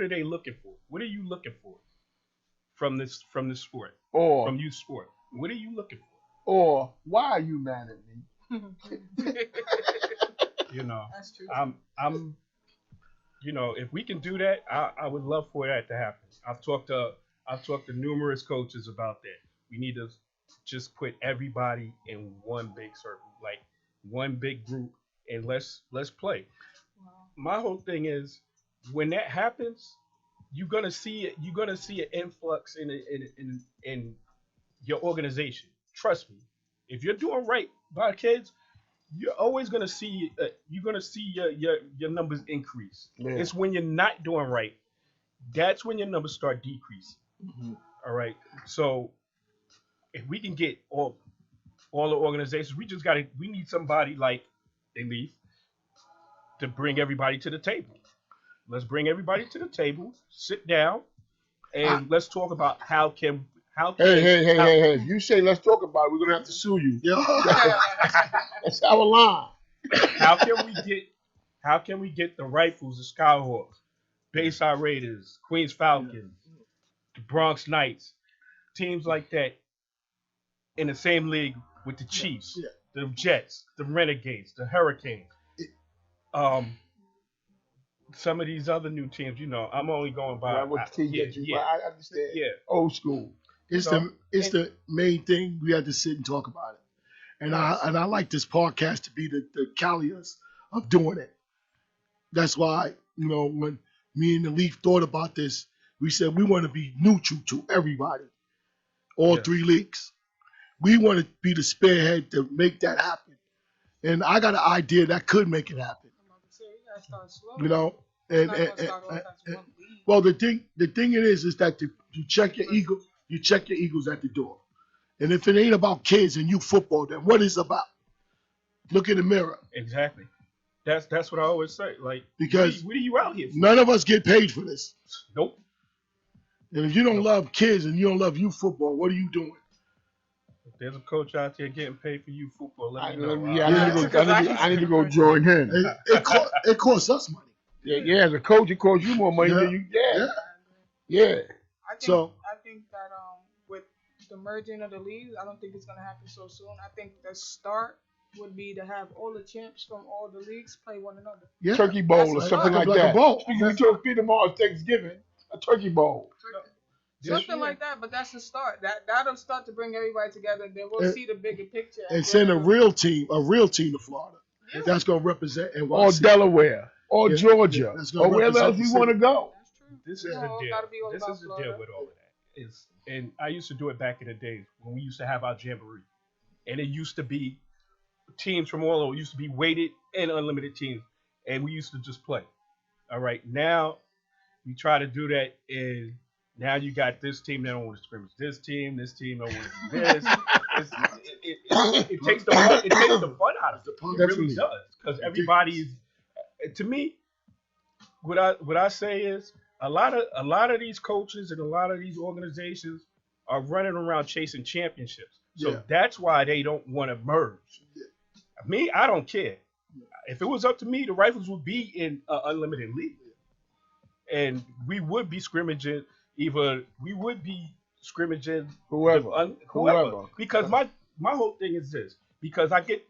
are they looking for? What are you looking for from this sport? Or From youth sport? What are you looking for? or why are you mad at me? You know, That's true. I'm you know, if we can do that, I would love for that to happen. I've talked to numerous coaches about that. We need to just put everybody in one big circle, like one big group, and let's play. Wow. My whole thing is, when that happens, you're gonna see it. You're gonna see an influx in your organization. Trust me. If you're doing right by kids, you're always gonna see your numbers increase. Yeah. It's when you're not doing right, that's when your numbers start decreasing. Mhm. All right. So if we can get all the organizations, we need somebody like Elif to bring everybody to the table. Let's bring everybody to the table, sit down, and let's talk about how can Hey. If you say let's talk about it, we're gonna have to sue you. That's our line. how can we get the Rifles, the Skyhawks, Bayside Raiders, Queens Falcons, the Bronx Knights, teams like that in the same league with the Chiefs, the Jets, the Renegades, the Hurricanes. Some of these other new teams, you know, I'm only going by. I understand. Yeah. Old school. It's the main thing. We had to sit and talk about it. And I like this podcast to be the Callias of doing it. That's why, you know, when me and the Leaf thought about this, we said we want to be neutral to everybody, all 3 leagues. We want to be the spearhead to make that happen. And I got an idea that could make it happen. I'm about to say, you gotta start slow. You know, and well, the thing it is that you check your ego, you check your egos at the door. And if it ain't about kids and youth football, then what is it about? Look in the mirror. Exactly. That's what I always say. Like, Because what are you out here for? none of us get paid for this. Nope. And if you don't love kids and you don't love youth football, what are you doing? If there's a coach out there getting paid for youth football, let me know. I need to go join him. It costs us money. Yeah, as a coach, it costs you more money than you. Yeah. I I think that with the merging of the leagues, I don't think it's gonna happen so soon. I think the start would be to have all the champs from all the leagues play one another. Yeah. Turkey bowl or something like that. A bowl. Speaking of turkey tomorrow, Thanksgiving, a turkey bowl. Something like that, but that's the start. That'll start to bring everybody together, and then we'll see the bigger picture. And send a real team to Florida. Yeah. That's gonna represent NYC. Or Delaware, or Georgia, or wherever else you want to go. That's true. This is the deal. This is the deal with all of that. And I used to do it back in the days when we used to have our jamboree, and it used to be teams from all over. It used to be weighted and unlimited teams, and we used to just play. All right, now we try to do that, and now you got this team that don't want to scrimmage. This team don't want to do this. It takes the fun. It takes the fun out of it. It really does, because everybody is. To me, what I say is a lot of these coaches and a lot of these organizations are running around chasing championships. So that's why they don't want to merge. Me, I don't care. If it was up to me, the Rifles would be in an unlimited league, and we would be scrimmaging. Either we would be scrimmaging whoever. Because my whole thing is this. Because I get,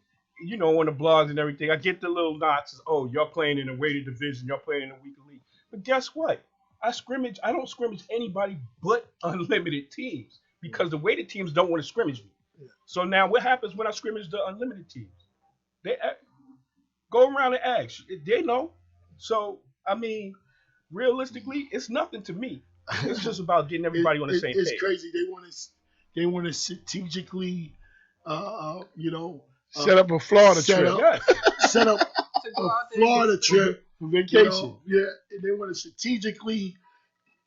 on the blogs and everything, I get the little knocks. Oh, y'all playing in a weighted division. Y'all playing in a weaker league. But guess what? I don't scrimmage anybody but unlimited teams, because the weighted teams don't want to scrimmage me. Yeah. So now what happens when I scrimmage the unlimited teams? They go around and ask. They know. So, I mean, realistically, it's nothing to me. It's just about getting everybody on the same page. It's crazy. They want to strategically, set up a Florida trip. Set up a Florida trip for vacation. And they want to strategically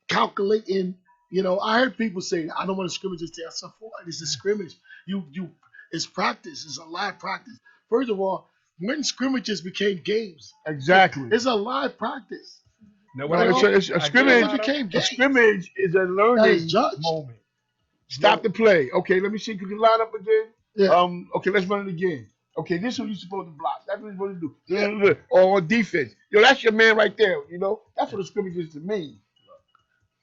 calculate in. I heard people say, "I don't want to scrimmage this day." I said, "For what? It's a scrimmage. It's practice. It's a live practice." First of all, when scrimmages became games, exactly, it's a live practice. No, it's a scrimmage. A scrimmage is a learning moment. Stop the play. Okay, let me see. Can you line up again? Yeah. Okay, let's run it again. Okay, this is what you're supposed to block. That's what you're supposed to do. Yeah. Or on defense. That's your man right there. That's what a scrimmage is to me.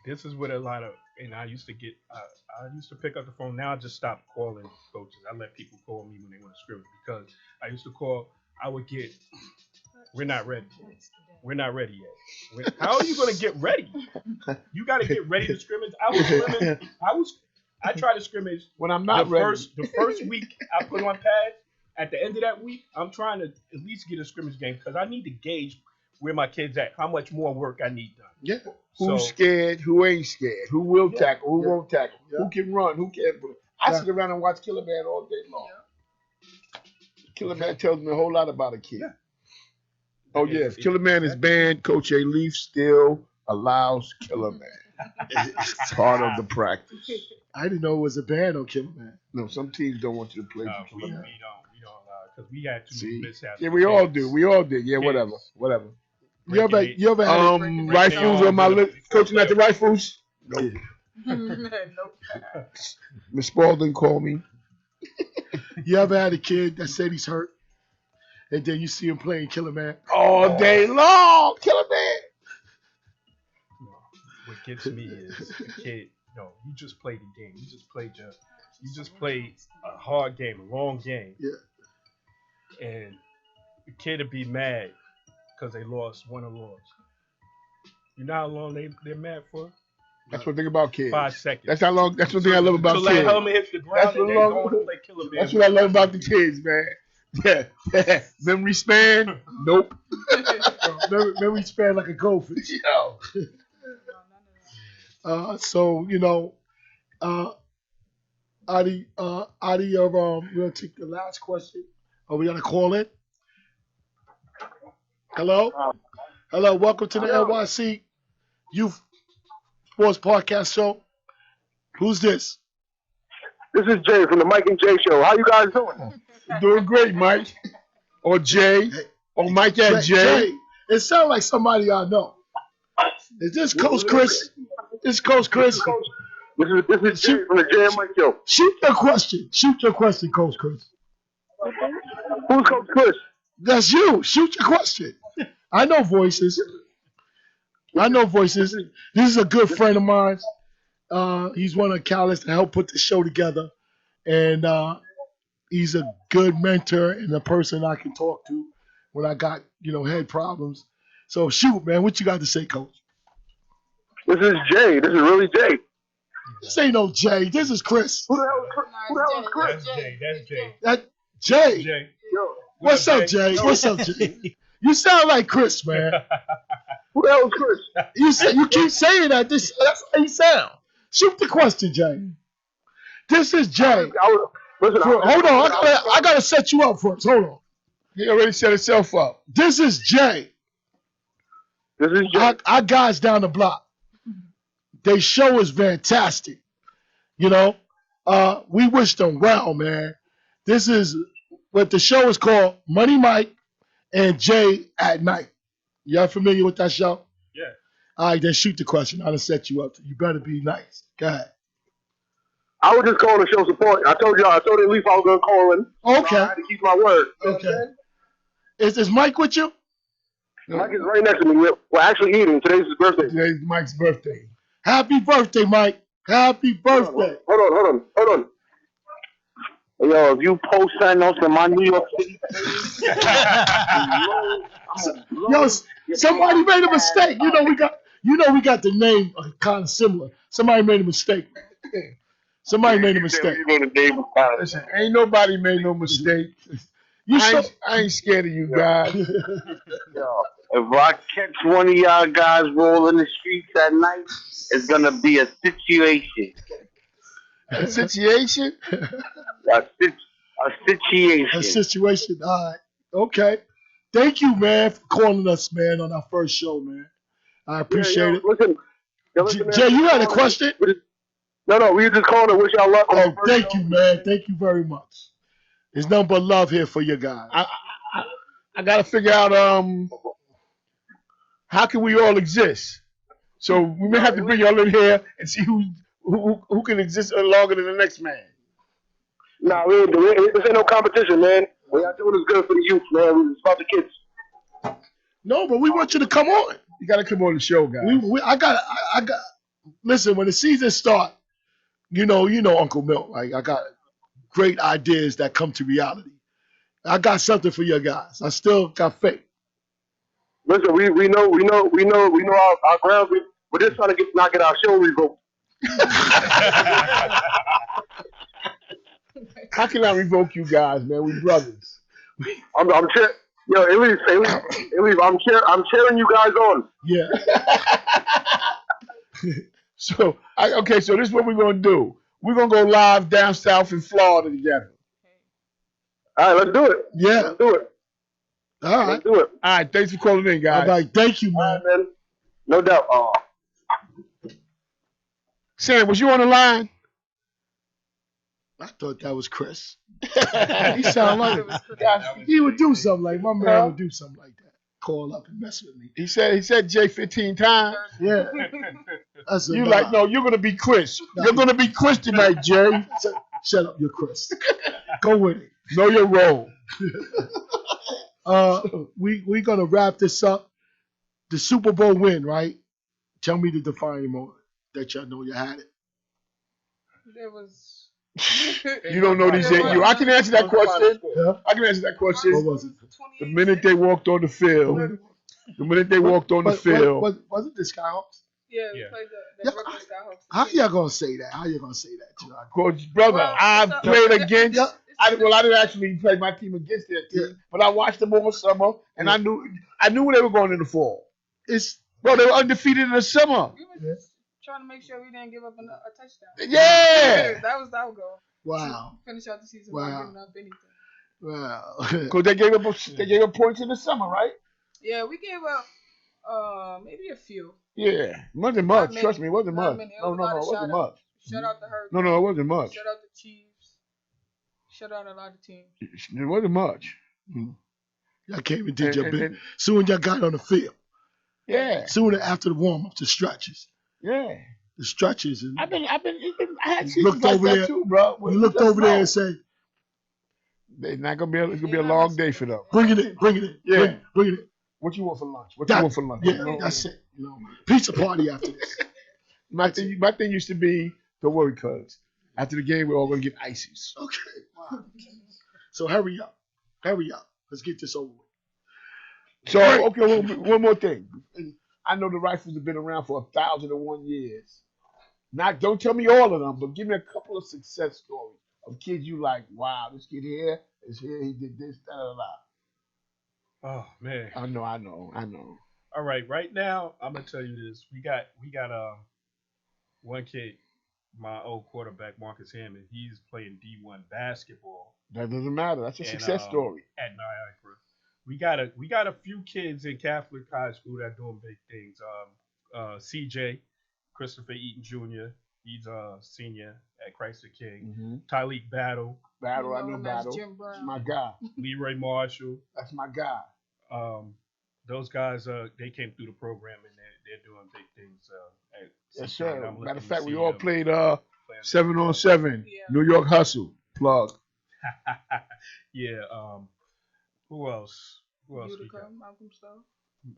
This is what a lot of, and I used to get. I used to pick up the phone. Now I just stopped calling coaches. I let people call me when they want to scrimmage, because I used to call. I would get. We're not ready. We're not ready yet. How are you going to get ready? You got to get ready to scrimmage. I tried to scrimmage when I'm not ready. The first week I put on pads. At the end of that week, I'm trying to at least get a scrimmage game, because I need to gauge where my kids at, how much more work I need done. Yeah. Who's scared? Who ain't scared? Who will tackle? Who won't tackle? Who can run? Who can't run? I sit around and watch Killer Man all day long. Killer Man tells me a whole lot about a kid. Yeah. Oh, yes. Killer Man is banned. Coach A. Leaf still allows Killer Man. It's part of the practice. I didn't know it was a ban on Killer Man. No, some teams don't want you to play. We don't allow it, because we had too many mishaps. Yeah, we all do. We all did. Yeah, whatever. You ever had Rifles on my list? Coaching at the Rifles? Nope. Nope. Miss Spalding called me. You ever had a kid that said he's hurt, and then you see him playing Killer Man all day long? Killer Man. No, what gets me is the kid. No, you just played the game. You just played a hard game, a long game. Yeah. And the kid would be mad because they lost, won or lost. You know how long they're mad for? That's one thing about kids. 5 seconds. That's how long. That's one thing I love about kids. So that helmet hits the ground and they're going to play Killer Man. That's what I love about the kids, man. Yeah. Memory span? Nope. Memory span like a goldfish. So Adi, we'll take the last question. Are we gonna call it? Hello. Welcome to the NYC Youth Sports Podcast Show. Who's this? This is Jay from the Mike and Jay Show. How you guys doing? Doing great, Mike. Or Jay. Or Mike and Jay. It sounds like somebody I know. Is this Coach Chris? This is Coach Chris. This is Jay from the Jay and Mike Show. Shoot your question, Coach Chris. Who's Coach Chris? That's you. Shoot your question. I know voices. This is a good friend of mine. He's one of the catalysts that helped put the show together, and he's a good mentor and a person I can talk to when I got head problems. So shoot, man, what you got to say, Coach? This is Jay. This is really Jay. This ain't no Jay. This is Chris. Who the hell is Chris? That's Jay. That's Jay. That Jay. Jay. Yo, What's up, Jay? What's up, Jay? You sound like Chris, man. who the hell is Chris? You keep saying that. That's how you sound. Shoot the question, Jay. This is Jay. Listen, Hold on. I gotta set you up first. Hold on. He already set himself up. This is Jay. This is Jay. Our guys down the block. They show is fantastic. We wish them well, man. This is what the show is called, Money Mike and Jay at Night. Y'all familiar with that show? Yeah. All right, then shoot the question. I'll set you up. You better be nice. Go ahead. I was just calling to show support. I told at least I was going to call in. Okay. So I had to keep my word. Okay. Is Mike with you? Mike is right next to me. We're actually eating. Today's his birthday. Today's Mike's birthday. Happy birthday, Mike. Happy birthday. Hold on. Yo, if you post something else in my New York City page, Yo, somebody made a mistake. We got the name kind of similar. Somebody made a mistake. Somebody made a mistake. Listen, ain't nobody made no mistake. I ain't scared of you guys. Yo, if I catch one of y'all guys rolling the streets at night, it's gonna be a situation. A situation? A situation. A situation. All right. Okay. Thank you, man, for calling us, man, on our first show, man. I appreciate it. Listen, Jay, you had a question? No, we were just calling to wish y'all luck. Oh, thank you, man. Thank you very much. There's nothing but love here for you guys. I got to figure out how can we all exist. So we may have to bring y'all in here and see who can exist longer than the next man. Nah, this ain't no competition, man. What y'all doing is good for the youth, man. It's about the kids. No, but we want you to come on. You got to come on the show, guys. I got. Listen, when the season starts, you know, Uncle Milt. Like I got great ideas that come to reality. I got something for you guys. I still got faith. Listen, we know our grounds. We're just trying to not get our show revoked. How can I revoke you guys, man? We brothers. I'm cheering. Yo, at least, I'm cheering you guys on. Yeah. So this is what we're gonna do. We're gonna go live down south in Florida together. All right, let's do it. Yeah. Let's do it. All right. Let's do it. All right, thanks for calling in, guys. All right, thank you, man. All right, man. No doubt. Sam, was you on the line? I thought that was Chris. He sounded like he would do something like my man would do something like that. Call up and mess with me. He said Jay 15 times. Yeah. You like, no, you're gonna be Chris. You're gonna be Chris tonight, Jay. Shut up, you're Chris. Go with it. Know your role. We gonna wrap this up. The Super Bowl win, right? Tell me the defining moment that y'all know you had it. There was. You don't know these yet. I can answer that question. Yeah. I can answer that question. What was it? The minute they walked on the field. The minute they walked on the field. Was it the Skyhawks? Yeah, we played the Brooklyn Skyhawks. How y'all gonna say that? How you gonna say that, John? Coach, brother, Well, I've played against. Yeah. I didn't actually play my team against their team, but I watched them all summer, and I knew where they were going in the fall. They were undefeated in the summer. We were just trying to make sure we didn't give up a touchdown. Yeah. That was our goal. Wow. Finish out the season without giving up anything. Wow. Because they gave up points in the summer, right? Yeah, we gave up maybe a few. Yeah, it wasn't much. Not Trust me, it wasn't Not much. many. No, it wasn't much. Shout out the Hurricanes. No, it wasn't much. Shout out the Chiefs. Shout out a lot of teams. It wasn't much. Y'all came and did your bit. Soon y'all got on the field. Yeah. Soon after the warm-ups, the stretches. Yeah. The stretches. And I had seasons looked like over that there, too, bro. you looked over there and said, it's gonna be a long day for them. bring it in. Yeah. Bring it in. What you want for lunch? Yeah, that's it. Pizza party after this. My thing used to be, don't worry, cuz. After the game, we're all gonna get ices. Okay. Wow. So hurry up. Let's get this over with. So okay, one more thing. I know the Rifles have been around for 1,001 years. Don't tell me all of them, but give me a couple of success stories of kids you like. Wow, this kid here is here. He did this. Da da da. Oh man. I know. All right, right now I'm gonna tell you this. We got one kid, my old quarterback Marcus Hammond. He's playing D1 basketball. That doesn't matter. That's a success story. At Niagara. We got a few kids in Catholic high school that are doing big things. CJ, Christopher Eaton Jr. He's a senior at Christ the King. Mm-hmm. Tyleek Battle. I know Battle. That's my guy. Leroy Marshall. That's my guy. Those guys, they came through the program and they're doing big things. Yes, sir. Matter of fact, we see all them played playing 7-on-7 Yeah. New York Hustle plug. Yeah. Who else? We Utica, got? Malcolm Stowe.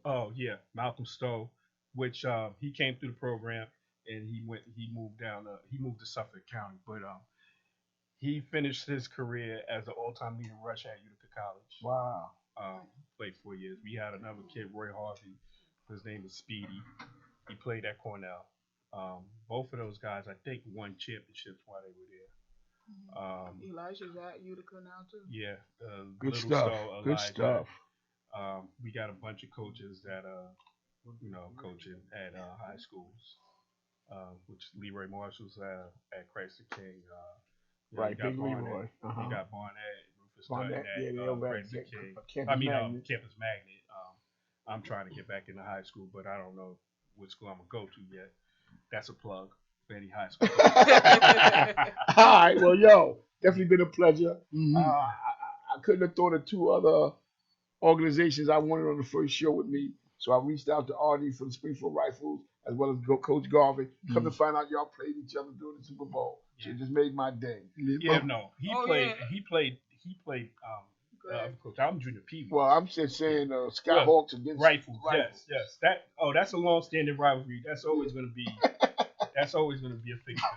Oh yeah, Malcolm Stowe, which he came through the program and he moved to Suffolk County, but he finished his career as an all-time leading rusher at Utica College. Wow. Played 4 years. We had another kid, Roy Harvey. His name is Speedy. He played at Cornell. Both of those guys, I think, won championships while they were there. Elijah's at Utica now too. Yeah. Good Little stuff. Stowe, Good Elijah. stuff. We got a bunch of coaches that coaching at high schools, which Leroy Marshall's at Christ the King. Right, Big Leroy. You got Barnett, Rufus Barnett, Dutton yeah, at Christ the King. Campus Magnet. I'm trying to get back into high school, but I don't know which school I'm gonna go to yet. That's a plug for any high school. All right, well, yo, definitely been a pleasure. Mm-hmm. I couldn't have thought of two other organizations I wanted on the first show with me, so I reached out to Artie from the Springfield Rifles as well as Coach Garvey. Come to find out y'all played each other during the Super Bowl. So it just made my day. Yeah, no, he played. Coach, I'm Junior P. Well, I'm just saying Skyhawks against Rifles. Yes. That's a long-standing rivalry. That's always going to be a fixture.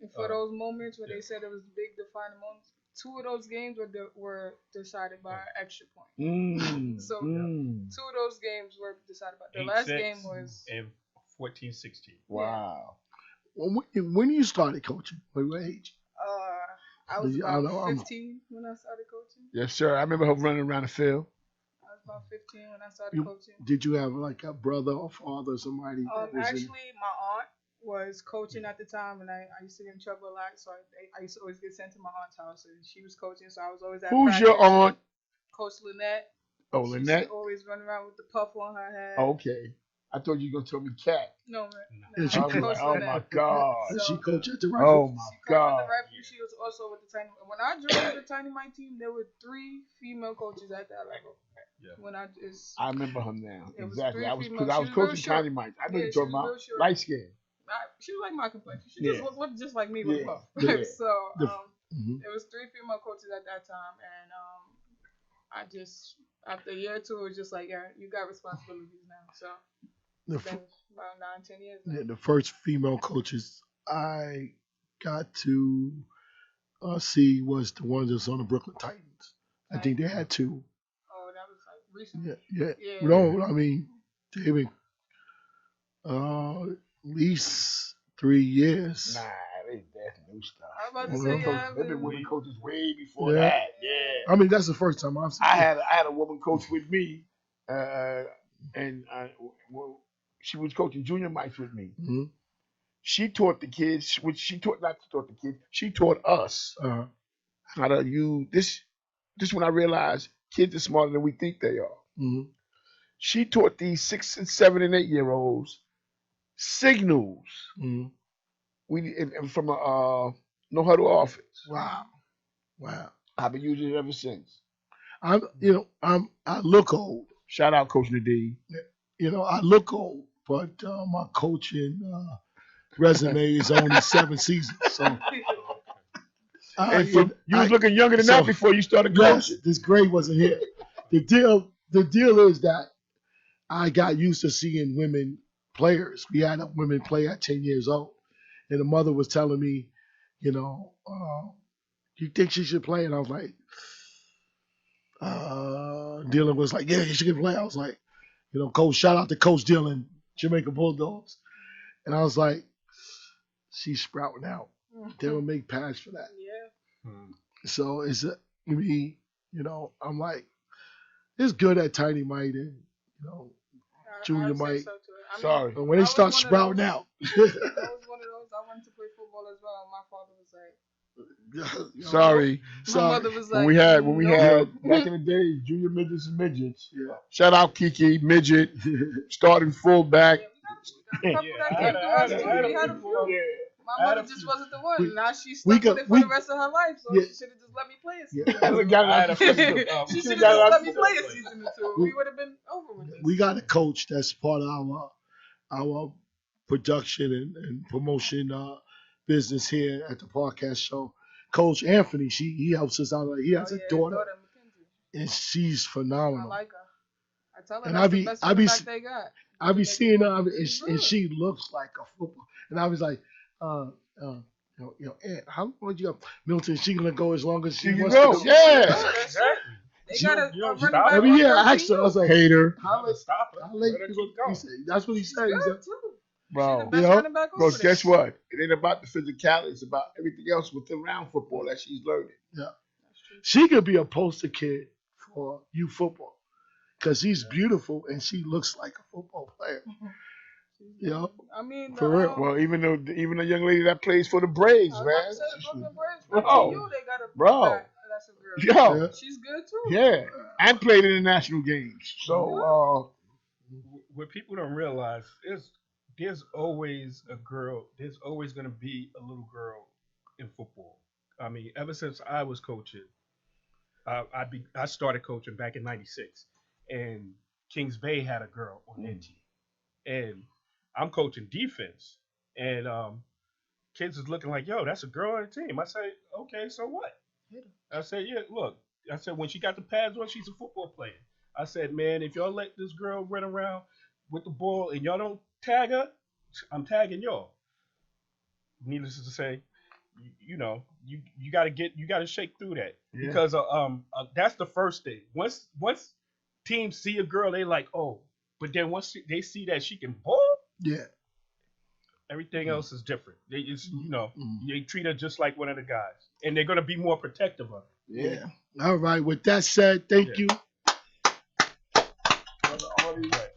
And for those moments where they said it was big defining moments, 2 of those games were decided by extra point. So 2 of those games were decided by. The last game was 14-16. Wow. When you started coaching, what age? I was about 15 when I started coaching. Yes, sir. I remember her running around the field. I was about 15 when I started coaching. Did you have like a brother or father or somebody? Actually, my aunt was coaching at the time, and I used to get in trouble a lot, so I used to always get sent to my aunt's house, and she was coaching, so I was always at Who's practice. your aunt? Coach Lynette. Oh, She Lynette. used to always run around with the puff on her head. Okay. I thought you were gonna tell me cat. No, man. Yeah, she I was like, oh my God. She coached at the Oh Rifles. my She coached God. at the Rifles. She was also with the Tiny. When I joined the Tiny Mike team, there were 3 female coaches at that level. Yeah. When I remember her now. It was Exactly. 3 I was females. because I was She was real coaching short. Tiny Mike. I know Yeah, you're she talking was about real short. light skin. she was like my complexion. She Yeah. just looked just like me with Yeah. puff. Yeah. So Mhm. there was 3 female coaches at that time, and I just after a year or two, it was just like, yeah, you got responsibilities now. So The, it's been about 9-10 years now. yeah, the first female coaches I got to see was the ones that's on the Brooklyn Titans. I think they had 2. Oh, that was like recently. Yeah. Yeah. No, I mean, they've been at least 3 years. Nah, that's new stuff. I was about to say, yeah. They've been women coaches way before Yeah. that. Yeah. I mean, that's the first time I've seen I it. had a woman coach with me, and she was coaching junior mics with me. Mhm. She taught the kids, which she taught not to taught the kids. She taught us how to use this. This when I realized kids are smarter than we think they are. Mhm. She taught these 6 and 7 and 8-year-olds signals. Mhm. From a no huddle offense. Wow. I've been using it ever since. I look old. Shout out Coach Nadeem. I look old, but my coaching resume is only 7 seasons. So And you was looking younger than that before you started yes, coaching. this grade wasn't here. The deal is that I got used to seeing women players. We had women play at 10 years old, and the mother was telling me, you know, you think she should play? And I was like, Dylan was like, yeah, she can play. I was like, you know, coach, shout out to Coach Dylan, Jamaica Bulldogs. And I was like, she's sprouting out. They don't make pads for that. Yeah. So me, you know, I'm like, it's good at Tiny Might and, you know, Junior I'd say Might. so too. I mean, Sorry. But when they I was start one of sprouting those. out, I was one of those. I wanted to play football as well. And my father was like, you know, Sorry. my mother was When like, we had "Nope." back in the day, junior midgets and midgets. Yeah. Shout out Kiki, midget, starting fullback. Yeah, we got a couple that came through us too. We had a few. My mother just wasn't the one. Now she's stuck with it for the rest of her life. So she should have just let me play a season. She should have just let me play a season or two. We would have been over with this. We got a coach that's part of our production and promotion business here at the podcast show. Coach Anthony, he helps us out. He has a daughter, and she's I phenomenal. like her. I tell her And that's the best running back they got. I be seeing her, and she looks like a football. And I was like, Aunt, how long would you go? Milton, she gonna go as long as she wants to go. Yeah. That's right. They got a running stop back. her. Every year on I asked her, I was like, Hater. Stop it. how late Let her you keep gonna- going. he said, that's what he said. He Good, said, too. Bro. She's the best You know, running back over But there. guess what? It ain't about the physicality. It's about everything else within around football that she's learning. she could be a poster kid for youth football because she's beautiful and she looks like a football player. You know, I mean, for real. Well, even the young lady that plays for the Braves, I was man. about to say the Brooklyn Braves. Bro. Bro, you, they got a Bro. back. That's a girl. Yo, Yeah. She's good too. yeah, and played in the national games. So, What people don't realize is there's always a girl. There's always going to be a little girl in football. I mean, ever since I was coaching, I started coaching back in '96, and Kings Bay had a girl on their team, and I'm coaching defense, and kids is looking like, yo, that's a girl on the team. I say, okay, so what? I said, yeah, look. I said, when she got the pads on, she's a football player. I said, man, if y'all let this girl run around with the ball and y'all don't tag her, I'm tagging y'all. Needless to say, you know, you gotta shake through that because that's the first thing. Once teams see a girl, they like, oh, but then once they see that she can ball, Yeah. everything else is different. They just, they treat her just like one of the guys, and they're gonna be more protective of her. Yeah. All right. With that said, thank you.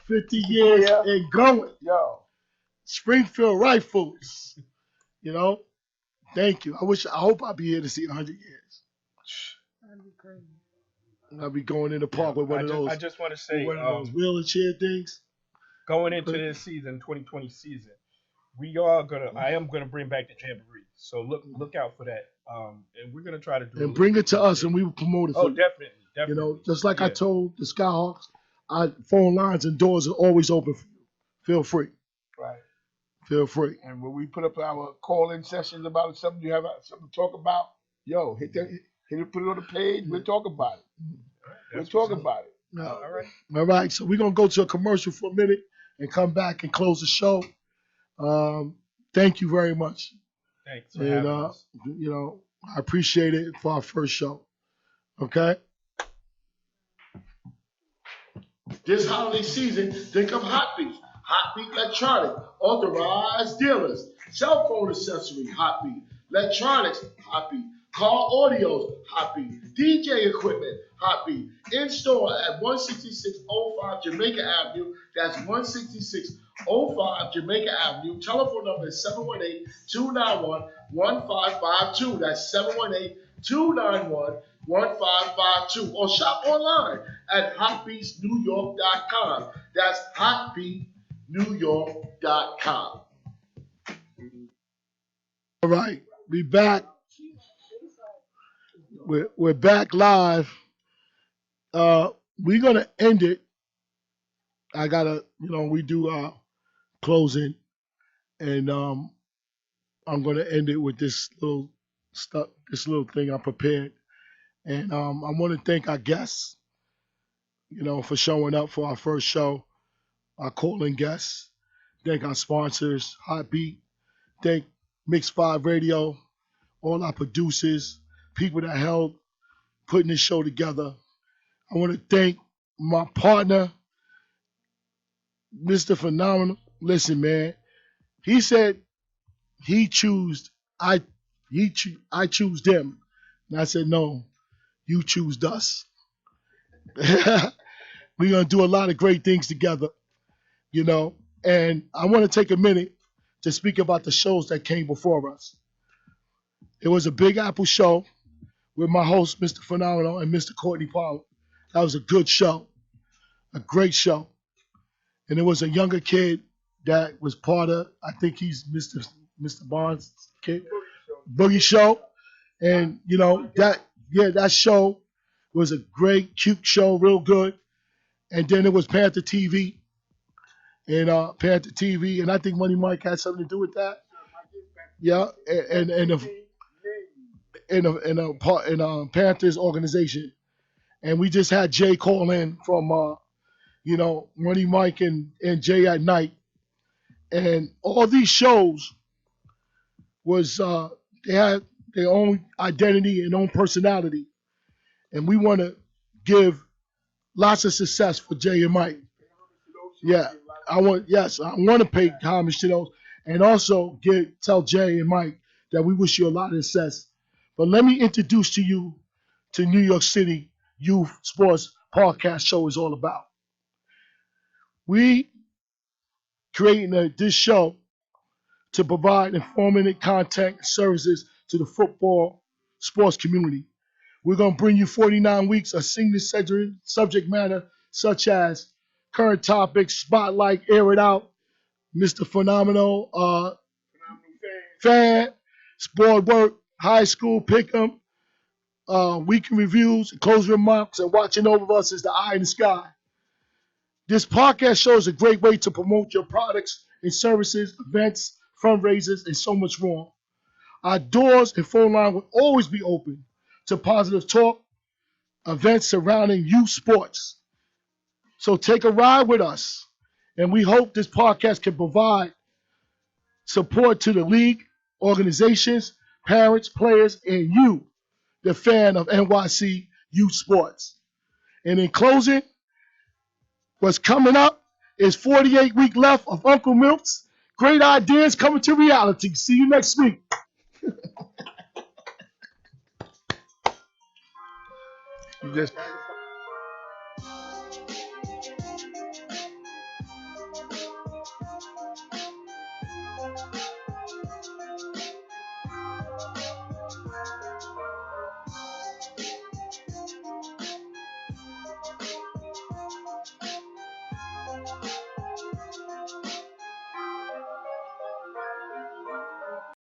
50 years and going. yo, Springfield Rifles. You know, thank you. I hope I'll be here to see 100 years. That'd be crazy. I'll be going in the park with one of those. I just want to say, one of those wheelchair things. going into this season, 2020 season, I am gonna bring back the jamboree. So look out for that. And we're gonna try to do. And bring it to us, and we will promote it. Oh, For you. definitely. You know, just like I told the Skyhawks, our phone lines and doors are always open for you. Feel free. right. Feel free. And when we put up our call-in sessions about something you have something to talk about, yo, hit it, put it on the page. We'll talk about it. We'll talk about it. No. All right. All right. So we're gonna go to a commercial for a minute and come back and close the show. Thank you very much. Thanks for And having us. you know, I appreciate it for our first show. Okay. This holiday season, think of Hot Beat. Hot Beat Electronic, authorized dealers. Cell phone accessory, Hot Beat. Electronics, Hot Beat. Car audios, Hot Beat. DJ equipment, Hot Beat. In store at 16605 Jamaica Avenue. That's 16605 Jamaica Avenue. Telephone number is 718-291-1552. That's 718-291-1552. Or shop online at hotbeatsnewyork.com. That's hotbeatnewyork.com. All right. We back. We're back live. We're gonna end it. I gotta, we do our closing, and I'm gonna end it with this little stuff, this little thing I prepared, and I want to thank our guests, for showing up for our first show, our calling guests. Thank our sponsors, Hot Beat. Thank Mix 5 Radio, all our producers, people that helped putting this show together. I want to thank my partner, Mr. Phenomenal. Listen, man, he said he choose I I choose them. And I said, no, you choose us. We're gonna do a lot of great things together, you know. And I want to take a minute to speak about the shows that came before us. It was a Big Apple show with my host, Mr. Phenomenal, and Mr. Courtney Palmer. That was a good show, a great show. And it was a younger kid that was part of, I think he's Mr. Bond's kid, Boogie Show. And, you know, that show was a great, cute show, real good. And then it was Panther TV. And and I think Money Mike had something to do with that. Yeah, and Panthers organization. And we just had Jay call in from, Money Mike and Jay at night. And all these shows was, they had their own identity and own personality. And we want to give lots of success for Jay and Mike. Yeah, I want to pay homage to those, and also tell Jay and Mike that we wish you a lot of success. But let me introduce to you to New York City Youth Sports Podcast Show is all about. We creating this show to provide informative content and services to the football sports community. We're going to bring you 49 weeks of single subject matter such as current topics, spotlight, air it out, Mr. Phenomenal, fan, sport work, high school pick'em, weekly reviews, closing remarks, and watching over us is the eye in the sky. This podcast show is a great way to promote your products and services, events, fundraisers, and so much more. Our doors and phone line will always be open to positive talk, events surrounding youth sports. So take a ride with us, and we hope this podcast can provide support to the league, organizations, parents, players, and you, the fan of NYC youth sports. And in closing, what's coming up is 48 weeks left of Uncle Milk's great ideas coming to reality. See you next week. You just